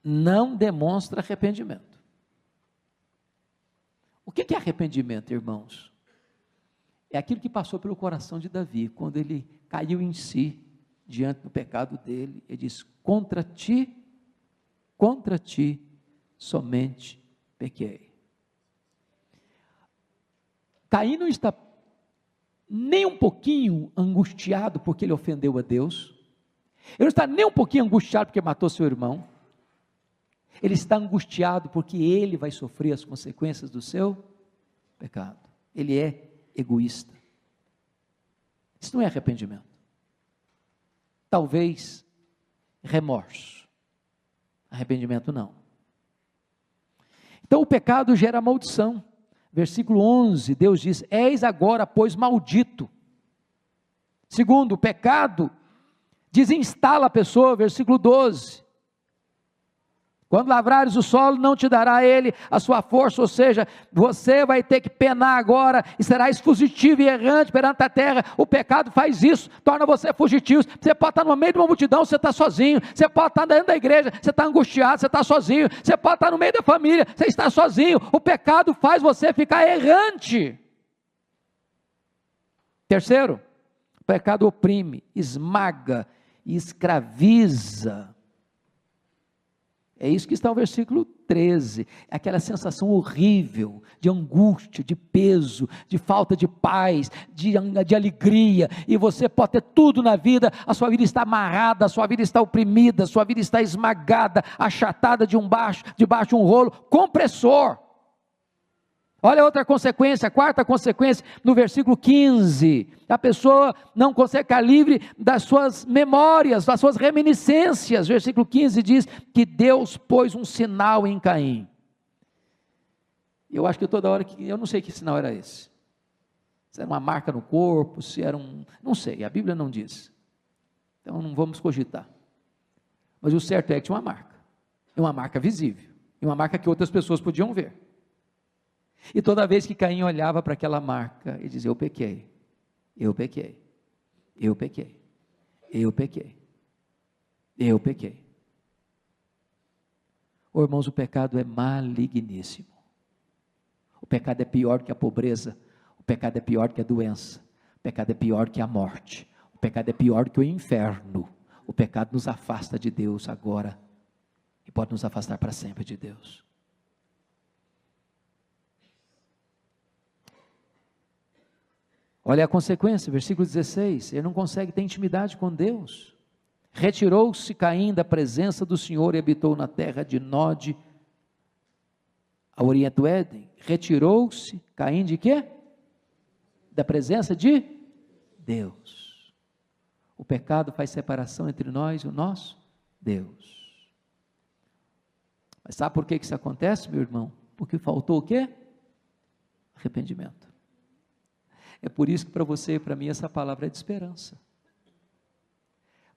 não demonstra arrependimento. O que é arrependimento, irmãos? É aquilo que passou pelo coração de Davi, quando ele caiu em si, diante do pecado dele, ele diz: contra ti somente pequei. Caim não está nem um pouquinho angustiado porque ele ofendeu a Deus, ele não está nem um pouquinho angustiado porque matou seu irmão, ele está angustiado porque ele vai sofrer as consequências do seu pecado. Ele é egoísta. Isso não é arrependimento. Talvez remorso. Arrependimento não. Então o pecado gera maldição. Versículo 11, Deus diz: eis agora, pois, maldito. Segundo, o pecado desinstala a pessoa. Versículo 12, quando lavrares o solo, não te dará ele a sua força, ou seja, você vai ter que penar agora, e serás fugitivo e errante perante a terra. O pecado faz isso, torna você fugitivo. Você pode estar no meio de uma multidão, você está sozinho. Você pode estar dentro da igreja, você está angustiado, você está sozinho. Você pode estar no meio da família, você está sozinho. O pecado faz você ficar errante. Terceiro, o pecado oprime, esmaga e escraviza. É isso que está no versículo 13, aquela sensação horrível, de angústia, de peso, de falta de paz, de alegria, e você pode ter tudo na vida, a sua vida está amarrada, a sua vida está oprimida, a sua vida está esmagada, achatada debaixo de um rolo compressor. Olha outra consequência, a quarta consequência, no versículo 15, a pessoa não consegue ficar livre das suas memórias, das suas reminiscências. Versículo 15 diz que Deus pôs um sinal em Caim. Eu acho que toda hora, eu não sei que sinal era esse, se era uma marca no corpo, se era não sei, a Bíblia não diz, então não vamos cogitar, mas o certo é que tinha uma marca visível, e uma marca que outras pessoas podiam ver. E toda vez que Caim olhava para aquela marca, ele dizia: eu pequei, eu pequei, eu pequei, eu pequei, eu pequei. Oh, irmãos, o pecado é maligníssimo. O pecado é pior que a pobreza, o pecado é pior que a doença, o pecado é pior que a morte, o pecado é pior que o inferno. O pecado nos afasta de Deus agora, e pode nos afastar para sempre de Deus. Olha a consequência, versículo 16, ele não consegue ter intimidade com Deus. Retirou-se Caim da presença do Senhor e habitou na terra de Nod, ao oriente do Éden. Retirou-se Caim de quê? Da presença de Deus. O pecado faz separação entre nós e o nosso Deus. Mas sabe por que isso acontece, meu irmão? Porque faltou o quê? Arrependimento. É por isso que para você e para mim essa palavra é de esperança.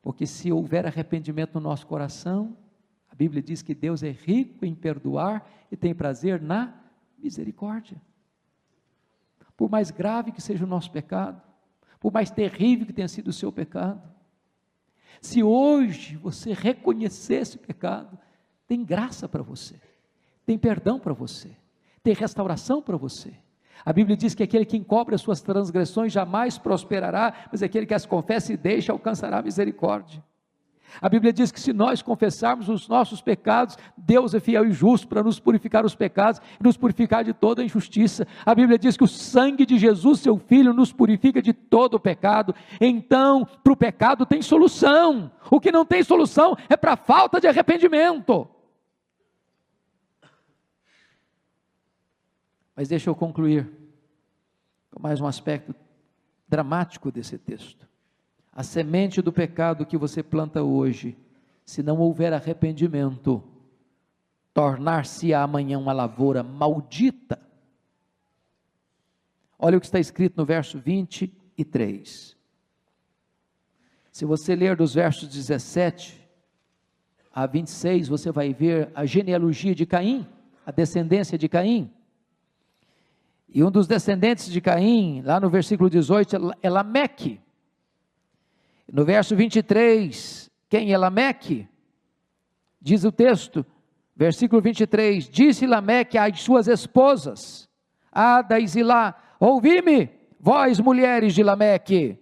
Porque se houver arrependimento no nosso coração, a Bíblia diz que Deus é rico em perdoar e tem prazer na misericórdia. Por mais grave que seja o nosso pecado, por mais terrível que tenha sido o seu pecado, se hoje você reconhecer esse pecado, tem graça para você, tem perdão para você, tem restauração para você. A Bíblia diz que aquele que encobre as suas transgressões jamais prosperará, mas aquele que as confessa e deixa alcançará misericórdia. A Bíblia diz que se nós confessarmos os nossos pecados, Deus é fiel e justo para nos purificar os pecados e nos purificar de toda a injustiça. A Bíblia diz que o sangue de Jesus, seu Filho, nos purifica de todo o pecado. Então, para o pecado tem solução. O que não tem solução é para a falta de arrependimento. Mas deixa eu concluir com mais um aspecto dramático desse texto. A semente do pecado que você planta hoje, se não houver arrependimento, tornar-se-á amanhã uma lavoura maldita. Olha o que está escrito no verso 23. Se você ler dos versos 17 a 26, você vai ver a genealogia de Caim, a descendência de Caim. E um dos descendentes de Caim, lá no versículo 18, é Lameque. No verso 23, quem é Lameque? Diz o texto, Versículo 23, disse Lameque às suas esposas, Ada e Zilá, ouvi-me, vós mulheres de Lameque,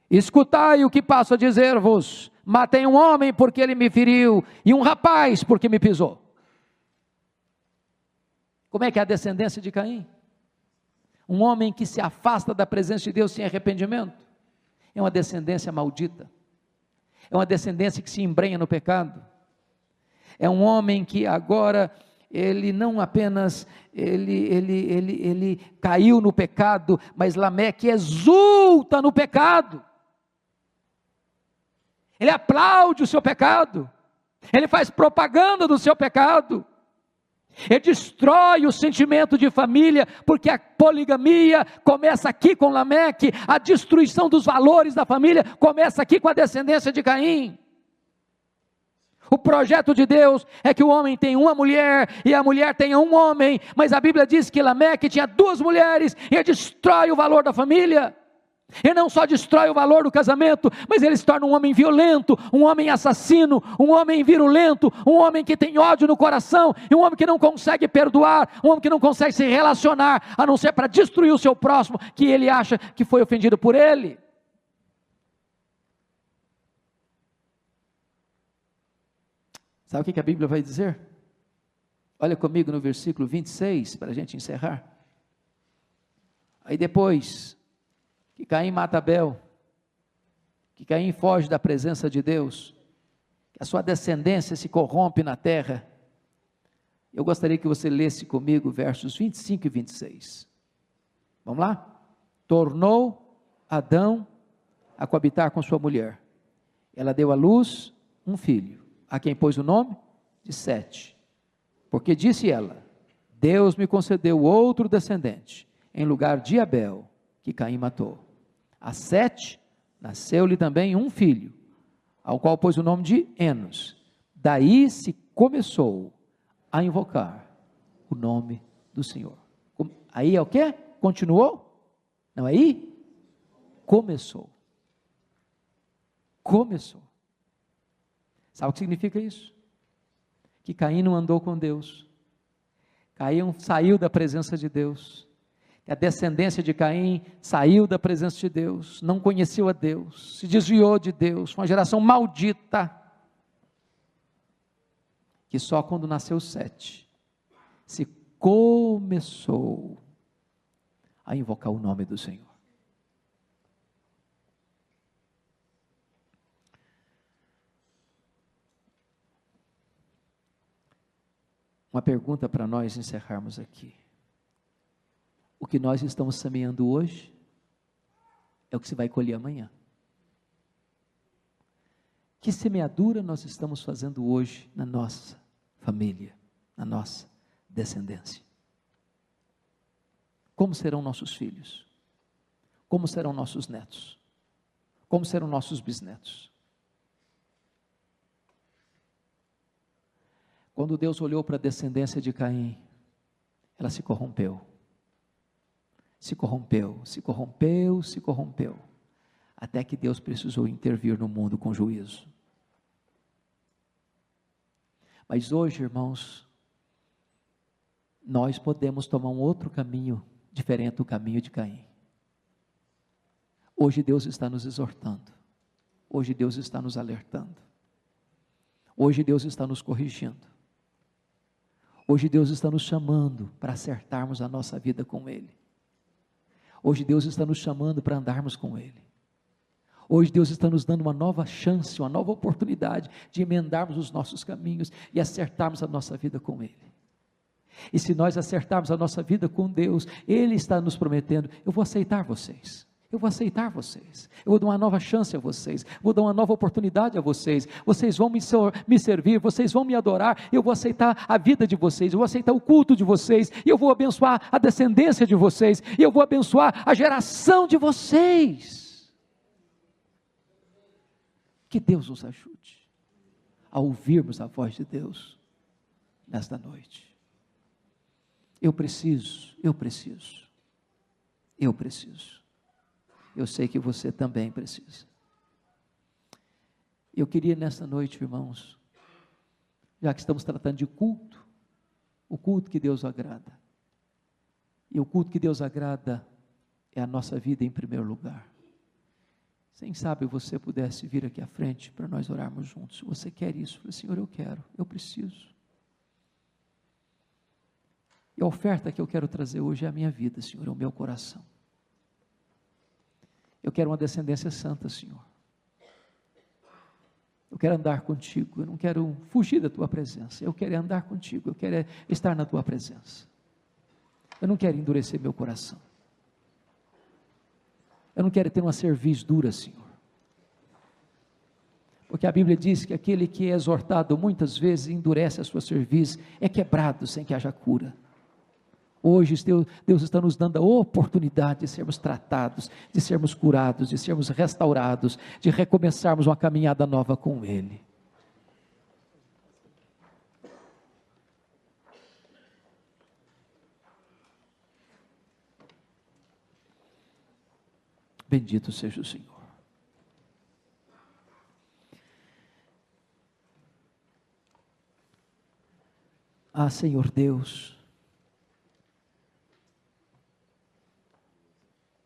escutai o que passo a dizer-vos, matei um homem porque ele me feriu, e um rapaz porque me pisou. Como é que é a descendência de Caim? Um homem que se afasta da presença de Deus sem arrependimento, é uma descendência maldita, é uma descendência que se embrenha no pecado, é um homem que agora, ele não apenas, ele caiu no pecado, mas Lameque exulta no pecado, ele aplaude o seu pecado, ele faz propaganda do seu pecado, ele destrói o sentimento de família, porque a poligamia começa aqui com Lameque, a destruição dos valores da família começa aqui com a descendência de Caim. O projeto de Deus é que o homem tenha uma mulher e a mulher tenha um homem, mas a Bíblia diz que Lameque tinha duas mulheres e ele destrói o valor da família. Ele não só destrói o valor do casamento, mas ele se torna um homem violento, um homem assassino, um homem virulento, um homem que tem ódio no coração, e um homem que não consegue perdoar, um homem que não consegue se relacionar, a não ser para destruir o seu próximo, que ele acha que foi ofendido por ele. Sabe o que a Bíblia vai dizer? Olha comigo no versículo 26, para a gente encerrar. Aí depois que Caim mata Abel, que Caim foge da presença de Deus, que a sua descendência se corrompe na terra, eu gostaria que você lesse comigo versos 25 e 26. Vamos lá? Tornou Adão a coabitar com sua mulher, ela deu à luz um filho, a quem pôs o nome de Sete, porque disse ela, Deus me concedeu outro descendente, em lugar de Abel, que Caim matou. A Sete nasceu-lhe também um filho, ao qual pôs o nome de Enos. Daí se começou a invocar o nome do Senhor. Aí é o quê? Continuou? Não, aí começou. Começou. Sabe o que significa isso? Que Caim não andou com Deus. Caim saiu da presença de Deus. A descendência de Caim saiu da presença de Deus, não conheceu a Deus, se desviou de Deus, foi uma geração maldita, que só quando nasceu Sete, se começou a invocar o nome do Senhor. Uma pergunta para nós encerrarmos aqui. O que nós estamos semeando hoje é o que você vai colher amanhã. Que semeadura nós estamos fazendo hoje na nossa família, na nossa descendência? Como serão nossos filhos? Como serão nossos netos? Como serão nossos bisnetos? Quando Deus olhou para a descendência de Caim, ela se corrompeu. Se corrompeu, se corrompeu, se corrompeu, até que Deus precisou intervir no mundo com juízo. Mas hoje, irmãos, nós podemos tomar um outro caminho, diferente do caminho de Caim. Hoje Deus está nos exortando, hoje Deus está nos alertando, hoje Deus está nos corrigindo, hoje Deus está nos chamando para acertarmos a nossa vida com Ele. Hoje Deus está nos chamando para andarmos com Ele. Hoje Deus está nos dando uma nova chance, uma nova oportunidade de emendarmos os nossos caminhos e acertarmos a nossa vida com Ele. E se nós acertarmos a nossa vida com Deus, Ele está nos prometendo, eu vou aceitar vocês. Eu vou aceitar vocês, eu vou dar uma nova chance a vocês, vou dar uma nova oportunidade a vocês, vocês vão me servir, vocês vão me adorar, eu vou aceitar a vida de vocês, eu vou aceitar o culto de vocês, e eu vou abençoar a descendência de vocês, e eu vou abençoar a geração de vocês. Que Deus nos ajude a ouvirmos a voz de Deus nesta noite. Eu preciso. Eu sei que você também precisa. Eu queria nesta noite, irmãos, já que estamos tratando de culto, o culto que Deus agrada. E o culto que Deus agrada é a nossa vida em primeiro lugar. Quem sabe você pudesse vir aqui à frente para nós orarmos juntos. Se você quer isso, fala, Senhor, eu quero, eu preciso. E a oferta que eu quero trazer hoje é a minha vida, Senhor, é o meu coração. Eu quero uma descendência santa, Senhor. Eu quero andar contigo, eu não quero fugir da tua presença, eu quero andar contigo, eu quero estar na tua presença. Eu não quero endurecer meu coração. Eu não quero ter uma cerviz dura, Senhor. Porque a Bíblia diz que aquele que é exortado muitas vezes endurece a sua cerviz, é quebrado sem que haja cura. Hoje Deus está nos dando a oportunidade de sermos tratados, de sermos curados, de sermos restaurados, de recomeçarmos uma caminhada nova com Ele. Bendito seja o Senhor. Ah, Senhor Deus,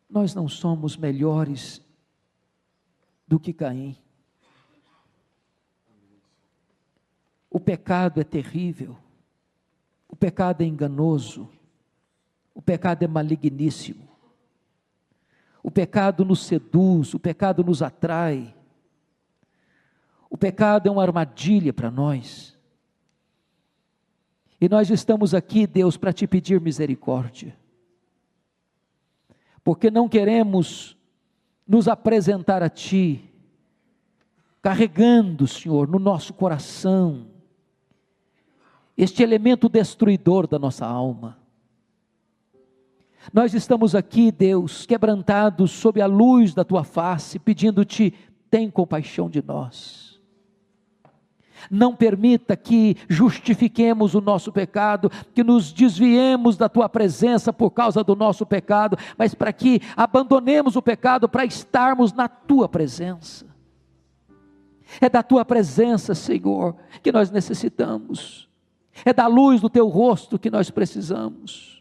nós não somos melhores do que Caim. O pecado é terrível, o pecado é enganoso, o pecado é maligníssimo. O pecado nos seduz, o pecado nos atrai, o pecado é uma armadilha para nós, e nós estamos aqui, Deus, para te pedir misericórdia, porque não queremos nos apresentar a Ti, carregando, Senhor, no nosso coração, este elemento destruidor da nossa alma. Nós estamos aqui, Deus, quebrantados sob a luz da Tua face, pedindo-te, tem compaixão de nós. Não permita que justifiquemos o nosso pecado, que nos desviemos da Tua presença por causa do nosso pecado, mas para que abandonemos o pecado para estarmos na Tua presença. É da Tua presença, Senhor, que nós necessitamos. É da luz do Teu rosto que nós precisamos.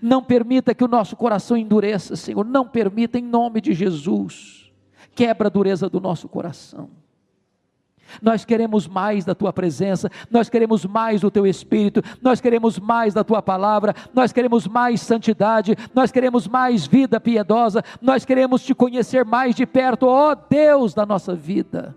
Não permita que o nosso coração endureça, Senhor, não permita, em nome de Jesus, quebra a dureza do nosso coração. Nós queremos mais da Tua presença, nós queremos mais do Teu Espírito, nós queremos mais da Tua palavra, nós queremos mais santidade, nós queremos mais vida piedosa, nós queremos Te conhecer mais de perto, ó Deus da nossa vida.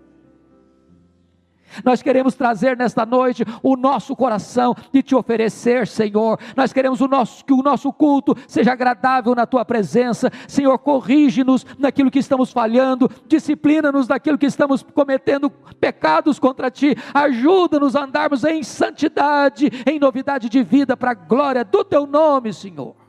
Nós queremos trazer nesta noite o nosso coração e Te oferecer, Senhor. Nós queremos que o nosso culto seja agradável na Tua presença. Senhor, corrige-nos naquilo que estamos falhando, disciplina-nos naquilo que estamos cometendo pecados contra Ti, ajuda-nos a andarmos em santidade, em novidade de vida, para a glória do Teu nome, Senhor.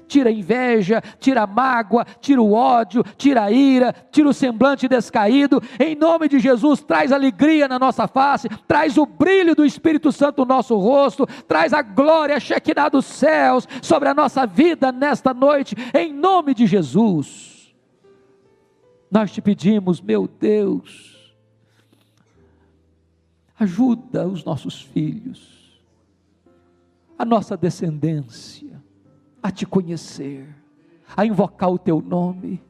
Tira a inveja, tira a mágoa, tira o ódio, tira a ira, tira o semblante descaído, em nome de Jesus, traz alegria na nossa face, traz o brilho do Espírito Santo no nosso rosto, traz a glória, a Shekinah dos céus, sobre a nossa vida nesta noite, em nome de Jesus. Nós Te pedimos, meu Deus, ajuda os nossos filhos, a nossa descendência, a Te conhecer, a invocar o Teu nome.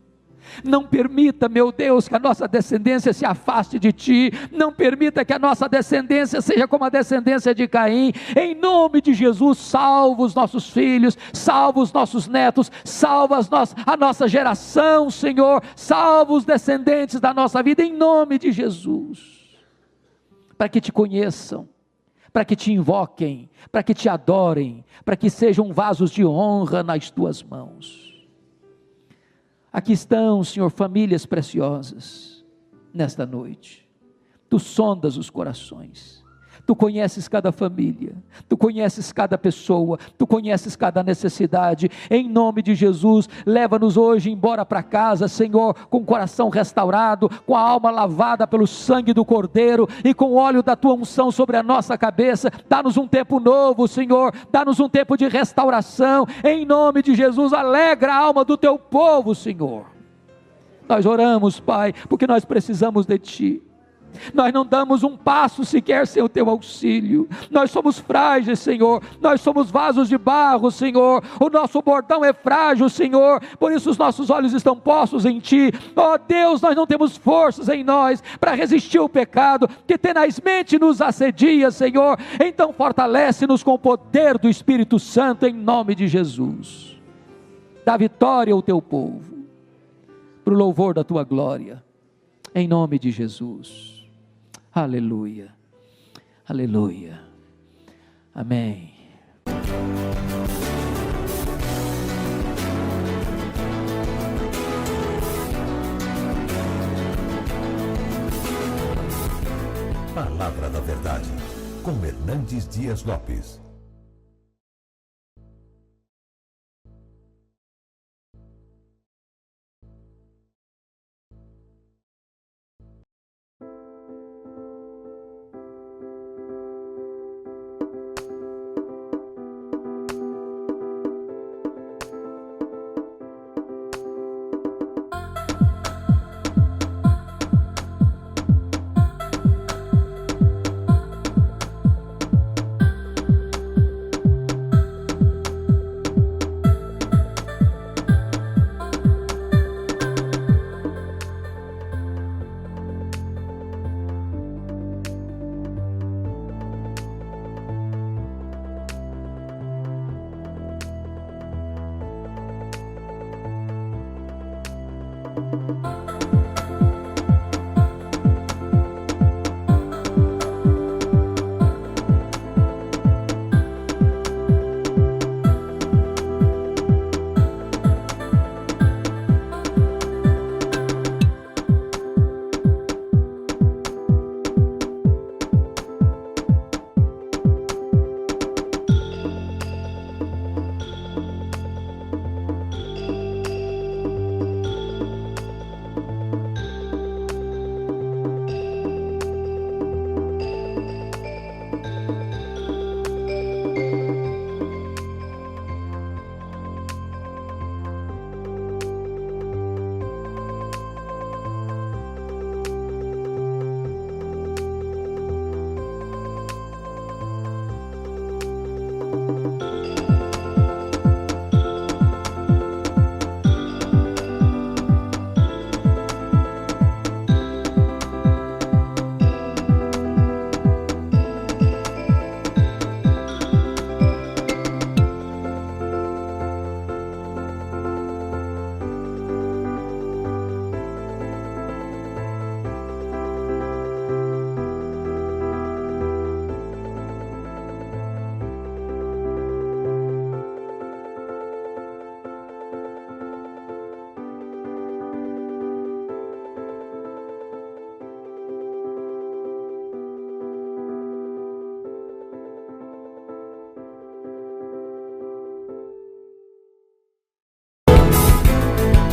Não permita, meu Deus, que a nossa descendência se afaste de Ti, não permita que a nossa descendência seja como a descendência de Caim. Em nome de Jesus, salva os nossos filhos, salva os nossos netos, salva a nossa geração, Senhor, salva os descendentes da nossa vida, em nome de Jesus, para que Te conheçam, para que Te invoquem, para que Te adorem, para que sejam vasos de honra nas Tuas mãos. Aqui estão, Senhor, famílias preciosas, nesta noite. Tu sondas os corações, Tu conheces cada família, Tu conheces cada pessoa, Tu conheces cada necessidade. Em nome de Jesus, leva-nos hoje embora para casa, Senhor, com o coração restaurado, com a alma lavada pelo sangue do Cordeiro e com o óleo da Tua unção sobre a nossa cabeça. Dá-nos um tempo novo, Senhor, dá-nos um tempo de restauração. Em nome de Jesus, alegra a alma do Teu povo, Senhor. Nós oramos, Pai, porque nós precisamos de Ti. Nós não damos um passo sequer sem o teu auxílio. Nós somos frágeis, Senhor. Nós somos vasos de barro, Senhor. O nosso bordão é frágil, Senhor. Por isso os nossos olhos estão postos em Ti. Ó Deus, nós não temos forças em nós para resistir ao pecado que tenazmente nos assedia, Senhor. Então fortalece-nos com o poder do Espírito Santo em nome de Jesus. Dá vitória ao Teu povo, para o louvor da Tua glória, em nome de Jesus. Aleluia, aleluia, amém. Palavra da Verdade, com Hernandes Dias Lopes.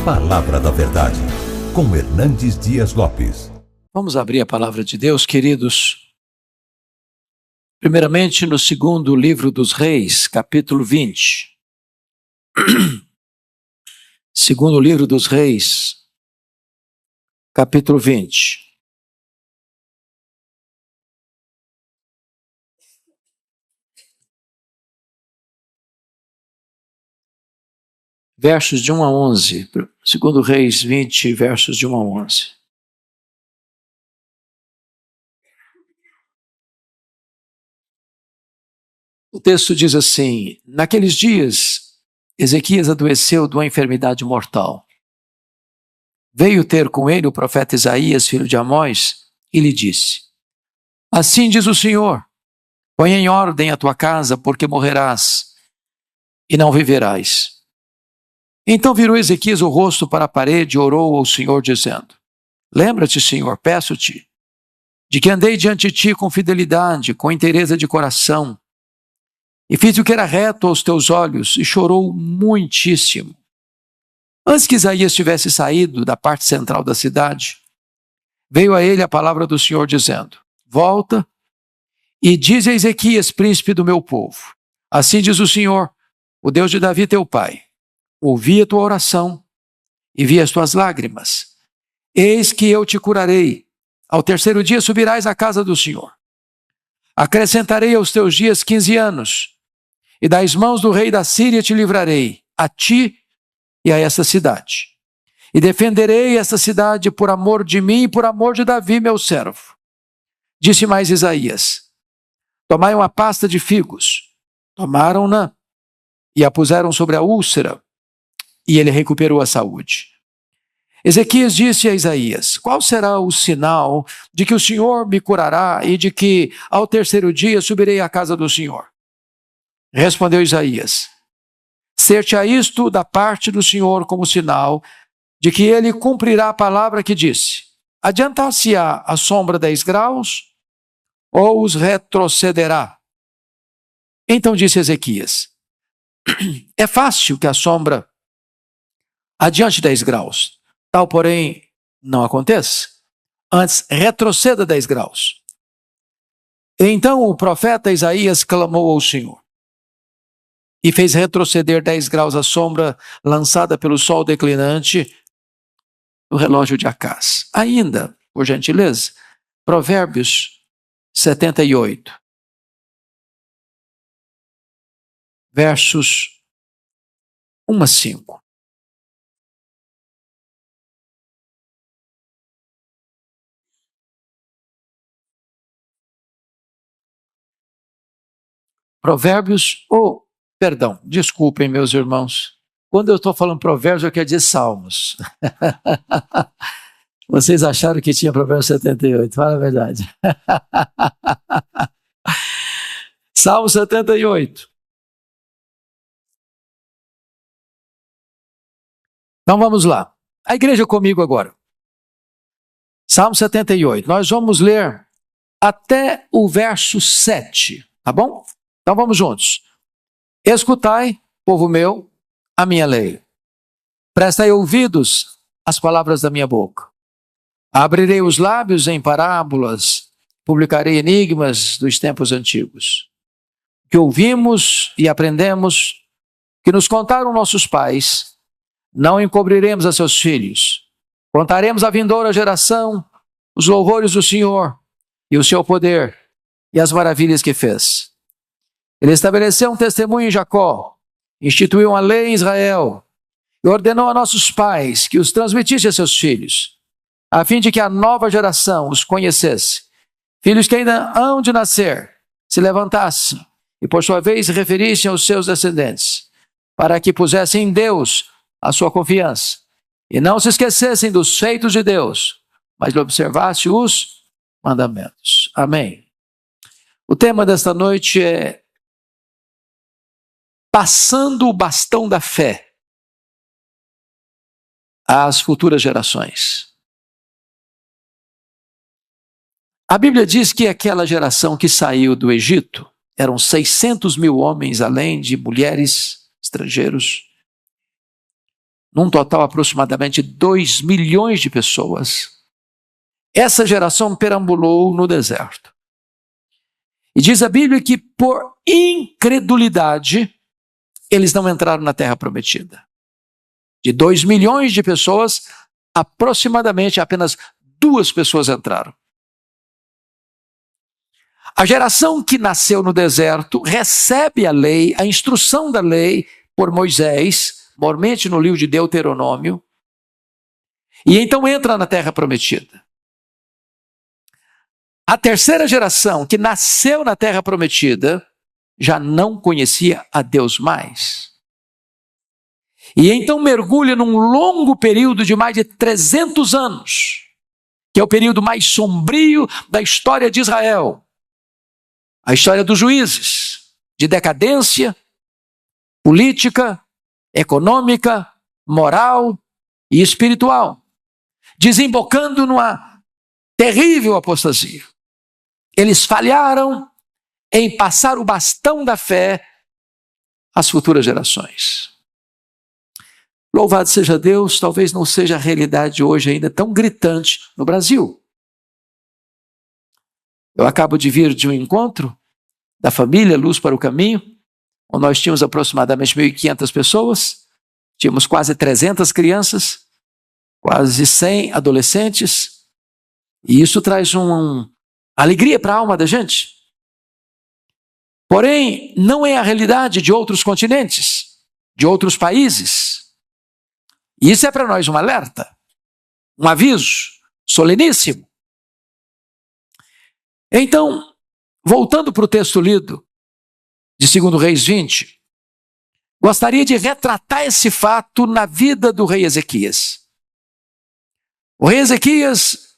Palavra da Verdade, com Hernandes Dias Lopes. Vamos abrir a palavra de Deus, queridos. Primeiramente no segundo livro dos Reis, capítulo 20. Segundo livro dos Reis, capítulo 20. Versos de 1 a 11. Segundo Reis 20, versos de 1 a 11. O texto diz assim: naqueles dias, Ezequias adoeceu de uma enfermidade mortal. Veio ter com ele o profeta Isaías, filho de Amós, e lhe disse: assim diz o Senhor, põe em ordem a tua casa, porque morrerás e não viverás. Então virou Ezequias o rosto para a parede e orou ao Senhor, dizendo: lembra-te, Senhor, peço-te, de que andei diante de ti com fidelidade, com inteireza de coração, e fiz o que era reto aos teus olhos, e chorou muitíssimo. Antes que Isaías tivesse saído da parte central da cidade, veio a ele a palavra do Senhor, dizendo: volta e diz a Ezequias, príncipe do meu povo: assim diz o Senhor, o Deus de Davi teu pai, ouvi a tua oração e vi as tuas lágrimas. Eis que eu te curarei, Ao terceiro dia subirás à casa do Senhor. Acrescentarei aos teus dias 15 anos, e das mãos do rei da Síria te livrarei, a ti e a essa cidade. E defenderei essa cidade por amor de mim e por amor de Davi, meu servo. Disse mais Isaías: tomai uma pasta de figos. Tomaram-na e a puseram sobre a úlcera, e ele recuperou a saúde. Ezequias disse a Isaías: qual será o sinal de que o Senhor me curará e de que ao terceiro dia subirei à casa do Senhor? Respondeu Isaías: ser-te-á isto da parte do Senhor como sinal de que ele cumprirá a palavra que disse: adiantar-se-á a sombra 10 graus ou os retrocederá? Então disse Ezequias: é fácil que a sombra adiante 10 graus. Tal, porém, não aconteça. Antes, retroceda 10 graus. Então o profeta Isaías clamou ao Senhor e fez retroceder 10 graus a sombra lançada pelo sol declinante no relógio de Acás. Ainda, por gentileza, Provérbios 78, versos 1 a 5. Provérbios, perdão, desculpem meus irmãos, quando eu estou falando provérbios eu quero dizer salmos. Vocês acharam que tinha Provérbios 78, fala a verdade. Salmo 78. Então vamos lá. A igreja comigo agora. Salmo 78. Nós vamos ler até o verso 7, tá bom? Então vamos juntos. Escutai, povo meu, a minha lei. Prestai ouvidos às palavras da minha boca. Abrirei os lábios em parábolas, publicarei enigmas dos tempos antigos. Que ouvimos e aprendemos, que nos contaram nossos pais, não encobriremos a seus filhos. Contaremos à vindoura geração os louvores do Senhor e o seu poder e as maravilhas que fez. Ele estabeleceu um testemunho em Jacó, instituiu uma lei em Israel e ordenou a nossos pais que os transmitisse a seus filhos, a fim de que a nova geração os conhecesse. Filhos que ainda hão de nascer, se levantassem e por sua vez se referissem aos seus descendentes, para que pusessem em Deus a sua confiança e não se esquecessem dos feitos de Deus, mas observassem os mandamentos. Amém. O tema desta noite é passando o bastão da fé às futuras gerações. A Bíblia diz que aquela geração que saiu do Egito, eram 600 mil homens, além de mulheres, estrangeiros, num total aproximadamente 2 milhões de pessoas. Essa geração perambulou no deserto. E diz a Bíblia que por incredulidade, eles não entraram na terra prometida. De 2 milhões de pessoas, aproximadamente apenas 2 pessoas entraram. A geração que nasceu no deserto recebe a lei, a instrução da lei por Moisés, mormente no livro de Deuteronômio, e então entra na terra prometida. A terceira geração que nasceu na terra prometida já não conhecia a Deus mais. E então mergulha num longo período de mais de 300 anos, que é o período mais sombrio da história de Israel. A história dos juízes, de decadência política, econômica, moral e espiritual, desembocando numa terrível apostasia. Eles falharam em passar o bastão da fé às futuras gerações. Louvado seja Deus, talvez não seja a realidade hoje ainda tão gritante no Brasil. Eu acabo de vir de um encontro da família Luz para o Caminho, onde nós tínhamos aproximadamente 1.500 pessoas, tínhamos quase 300 crianças, quase 100 adolescentes, E isso traz uma alegria para a alma da gente. Porém, não é a realidade de outros continentes, de outros países. E isso é para nós um alerta, um aviso soleníssimo. Então, voltando para o texto lido de 2 Reis 20, gostaria de retratar esse fato na vida do rei Ezequias. O rei Ezequias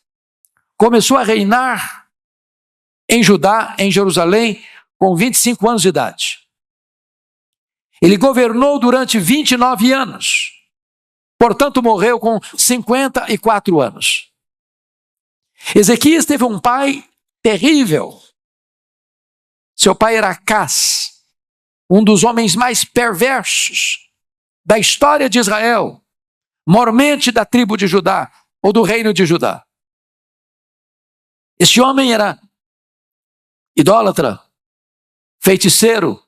começou a reinar em Judá, em Jerusalém, com 25 anos de idade. Ele governou durante 29 anos. Portanto, morreu com 54 anos. Ezequias teve um pai terrível. Seu pai era Acás, um dos homens mais perversos da história de Israel, mormente da tribo de Judá, ou do reino de Judá. Este homem era idólatra, feiticeiro,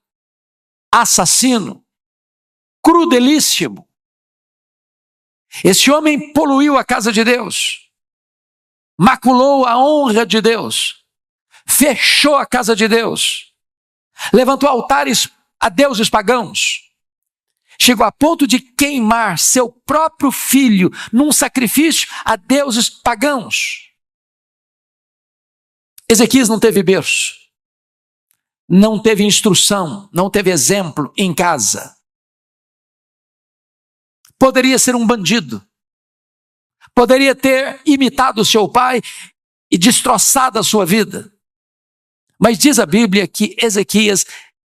assassino, crudelíssimo. Este homem poluiu a casa de Deus, maculou a honra de Deus, fechou a casa de Deus, levantou altares a deuses pagãos, chegou a ponto de queimar seu próprio filho num sacrifício a deuses pagãos. Ezequias não teve berço, não teve instrução, não teve exemplo em casa. Poderia ser um bandido, poderia ter imitado seu pai e destroçado a sua vida. Mas diz a Bíblia que Ezequias,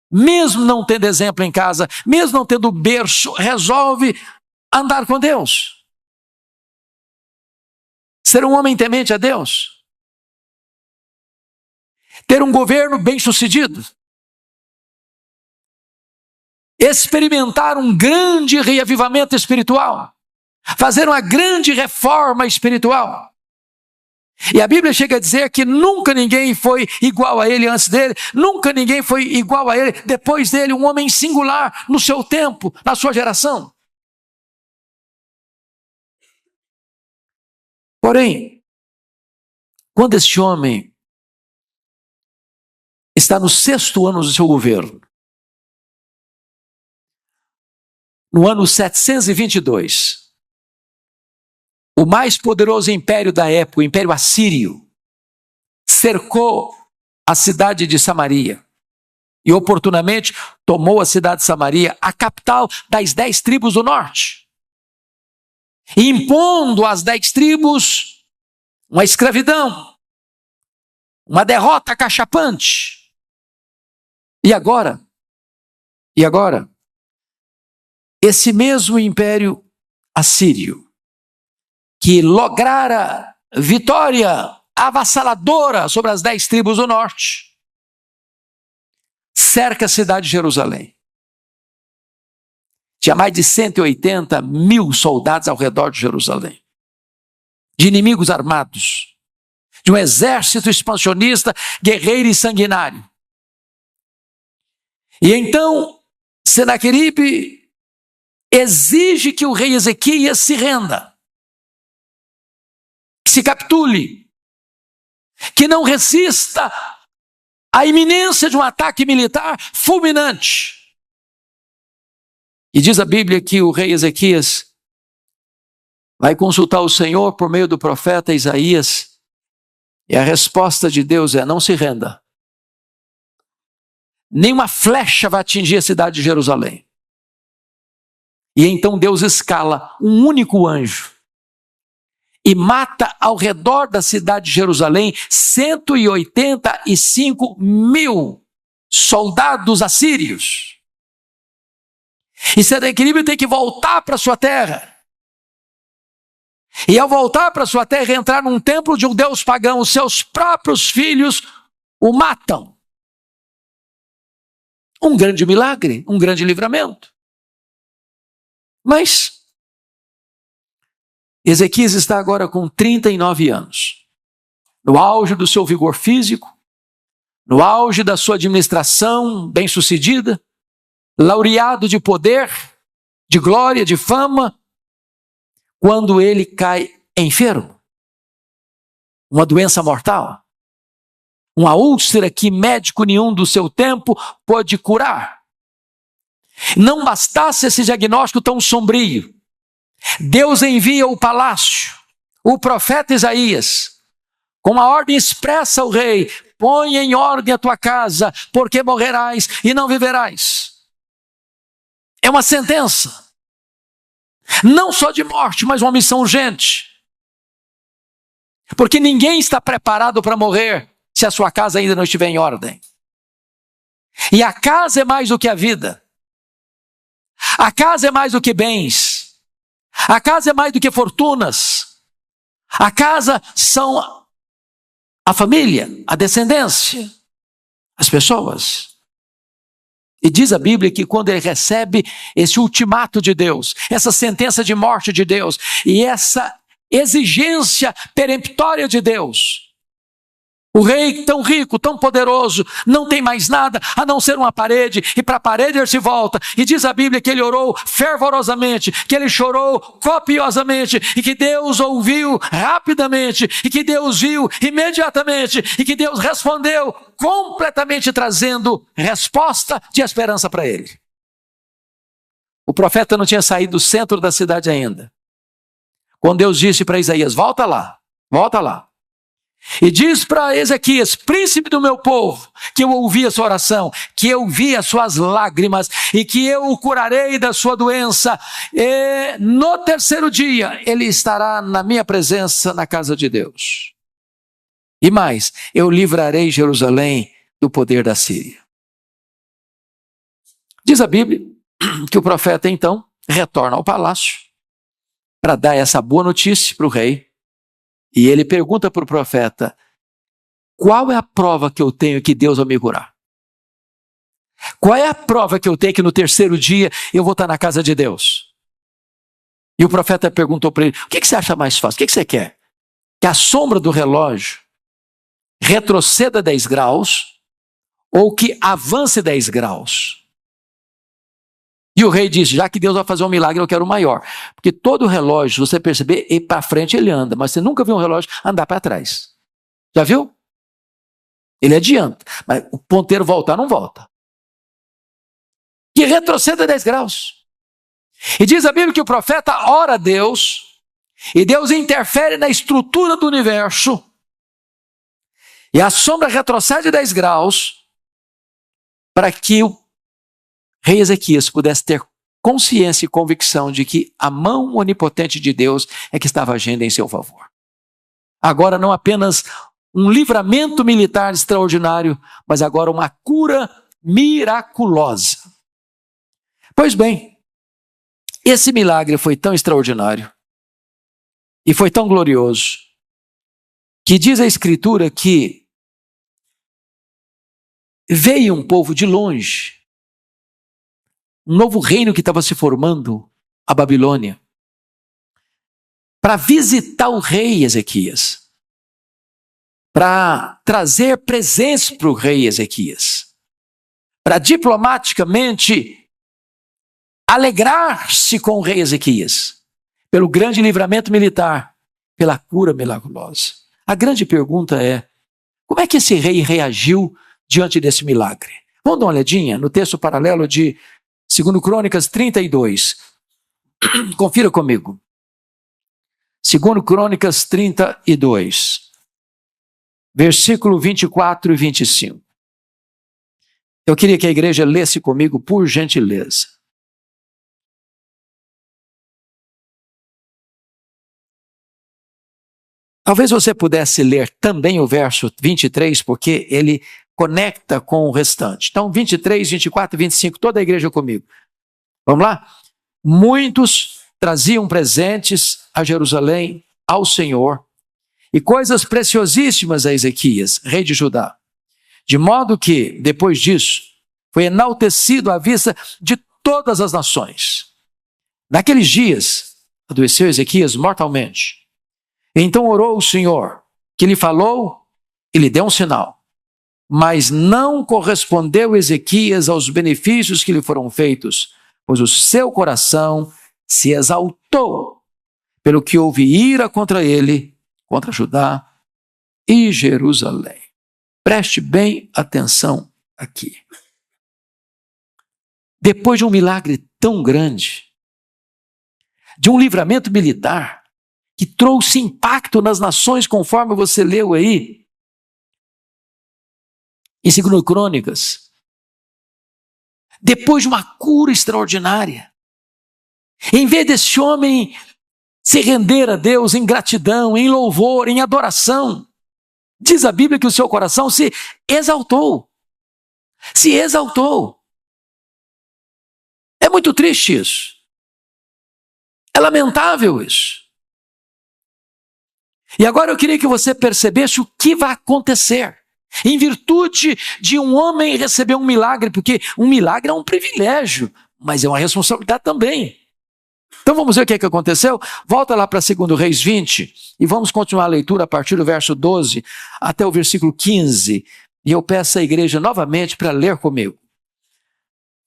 mesmo não tendo exemplo em casa, mesmo não tendo berço, resolve andar com Deus. Ser um homem temente a Deus. Ter um governo bem-sucedido. Experimentar um grande reavivamento espiritual. Fazer uma grande reforma espiritual. E a Bíblia chega a dizer que nunca ninguém foi igual a ele antes dele, nunca ninguém foi igual a ele depois dele, um homem singular no seu tempo, na sua geração. Porém, quando este homem está no 6º ano do seu governo, no ano 722, o mais poderoso império da época, o Império Assírio, cercou a cidade de Samaria e oportunamente tomou a cidade de Samaria, a capital das 10 tribos do norte, e impondo às 10 tribos uma escravidão, uma derrota acachapante. E agora, esse mesmo Império Assírio, que lograra vitória avassaladora sobre as 10 tribos do norte, cerca a cidade de Jerusalém. Tinha mais de 180.000 soldados ao redor de Jerusalém, de inimigos armados, de um exército expansionista, guerreiro e sanguinário. E então, Senaqueribe exige que o rei Ezequias se renda, que se capitule, que não resista à iminência de um ataque militar fulminante. E diz a Bíblia que o rei Ezequias vai consultar o Senhor por meio do profeta Isaías, e a resposta de Deus é: não se renda. Nenhuma flecha vai atingir a cidade de Jerusalém. E então Deus escala um único anjo e mata ao redor da cidade de Jerusalém 185.000 soldados assírios. E Senaqueribe tem que voltar para sua terra. E ao voltar para sua terra, entrar num templo de um deus pagão, os seus próprios filhos o matam. Um grande milagre, um grande livramento. Mas Ezequias está agora com 39 anos, no auge do seu vigor físico, no auge da sua administração bem-sucedida, laureado de poder, de glória, de fama, quando ele cai enfermo. uma doença mortal, uma úlcera que médico nenhum do seu tempo pôde curar. Não bastasse esse diagnóstico tão sombrio, Deus envia o palácio, o profeta Isaías, com uma ordem expressa ao rei: põe em ordem a tua casa, porque morrerás e não viverás. É uma sentença, não só de morte, mas uma missão urgente. Porque ninguém está preparado para morrer se a sua casa ainda não estiver em ordem. E a casa é mais do que a vida. A casa é mais do que bens. A casa é mais do que fortunas. A casa são a família, a descendência, as pessoas. E diz a Bíblia que quando ele recebe esse ultimato de Deus, essa sentença de morte de Deus e essa exigência peremptória de Deus, o rei tão rico, tão poderoso, não tem mais nada a não ser uma parede, e para a parede ele se volta, e diz a Bíblia que ele orou fervorosamente, que ele chorou copiosamente, e que Deus ouviu rapidamente, e que Deus viu imediatamente, e que Deus respondeu completamente, trazendo resposta de esperança para ele. O profeta não tinha saído do centro da cidade ainda, quando Deus disse para Isaías: volta lá, volta lá. E diz para Ezequias: príncipe do meu povo, que eu ouvi a sua oração, que eu vi as suas lágrimas e que eu o curarei da sua doença. E no terceiro dia ele estará na minha presença na casa de Deus. E mais, eu livrarei Jerusalém do poder da Síria. Diz a Bíblia que o profeta então retorna ao palácio para dar essa boa notícia para o rei. E ele pergunta para o profeta: qual é a prova que eu tenho que Deus vai me curar? Qual é a prova que eu tenho que no terceiro dia eu vou estar na casa de Deus? E o profeta perguntou para ele: o que você acha mais fácil? O que você quer? Que a sombra do relógio retroceda 10 graus ou que avance 10 graus? E o rei disse: já que Deus vai fazer um milagre, eu quero o maior. Porque todo relógio, se você perceber, para frente ele anda, mas você nunca viu um relógio andar para trás. Já viu? Ele adianta, mas o ponteiro voltar não volta. Que retroceda 10 graus. E diz a Bíblia que o profeta ora a Deus, e Deus interfere na estrutura do universo, e a sombra retrocede 10 graus, para que o rei Ezequias pudesse ter consciência e convicção de que a mão onipotente de Deus é que estava agindo em seu favor. Agora não apenas um livramento militar extraordinário, mas agora uma cura miraculosa. Pois bem, esse milagre foi tão extraordinário e foi tão glorioso, que diz a Escritura que veio um povo de longe, um novo reino que estava se formando, a Babilônia, para visitar o rei Ezequias, para trazer presentes para o rei Ezequias, para diplomaticamente alegrar-se com o rei Ezequias, pelo grande livramento militar, pela cura miraculosa. A grande pergunta é: como é que esse rei reagiu diante desse milagre? Vamos dar uma olhadinha no texto paralelo de 2 Crônicas 32. Confira comigo. 2 Crônicas 32, versículo 24 e 25. Eu queria que a igreja lesse comigo, por gentileza. Talvez você pudesse ler também o verso 23, porque ele conecta com o restante. Então, 23, 24 e 25, toda a igreja comigo. Vamos lá? Muitos traziam presentes a Jerusalém, ao Senhor, e coisas preciosíssimas a Ezequias, rei de Judá. De modo que, depois disso, foi enaltecido à vista de todas as nações. Naqueles dias, adoeceu Ezequias mortalmente. Então orou o Senhor, que lhe falou e lhe deu um sinal. Mas não correspondeu Ezequias aos benefícios que lhe foram feitos, pois o seu coração se exaltou, pelo que houve ira contra ele, contra Judá e Jerusalém. Preste bem atenção aqui. Depois de um milagre tão grande, de um livramento militar, que trouxe impacto nas nações, conforme você leu aí, em 2 Crônicas, depois de uma cura extraordinária, em vez desse homem se render a Deus em gratidão, em louvor, em adoração, diz a Bíblia que o seu coração se exaltou. Se exaltou. É muito triste isso. É lamentável isso. E agora eu queria que você percebesse o que vai acontecer em virtude de um homem receber um milagre, porque um milagre é um privilégio, mas é uma responsabilidade também. Então vamos ver o que aconteceu? Volta lá para 2 Reis 20 e vamos continuar a leitura a partir do verso 12 até o versículo 15. E eu peço à igreja novamente para ler comigo.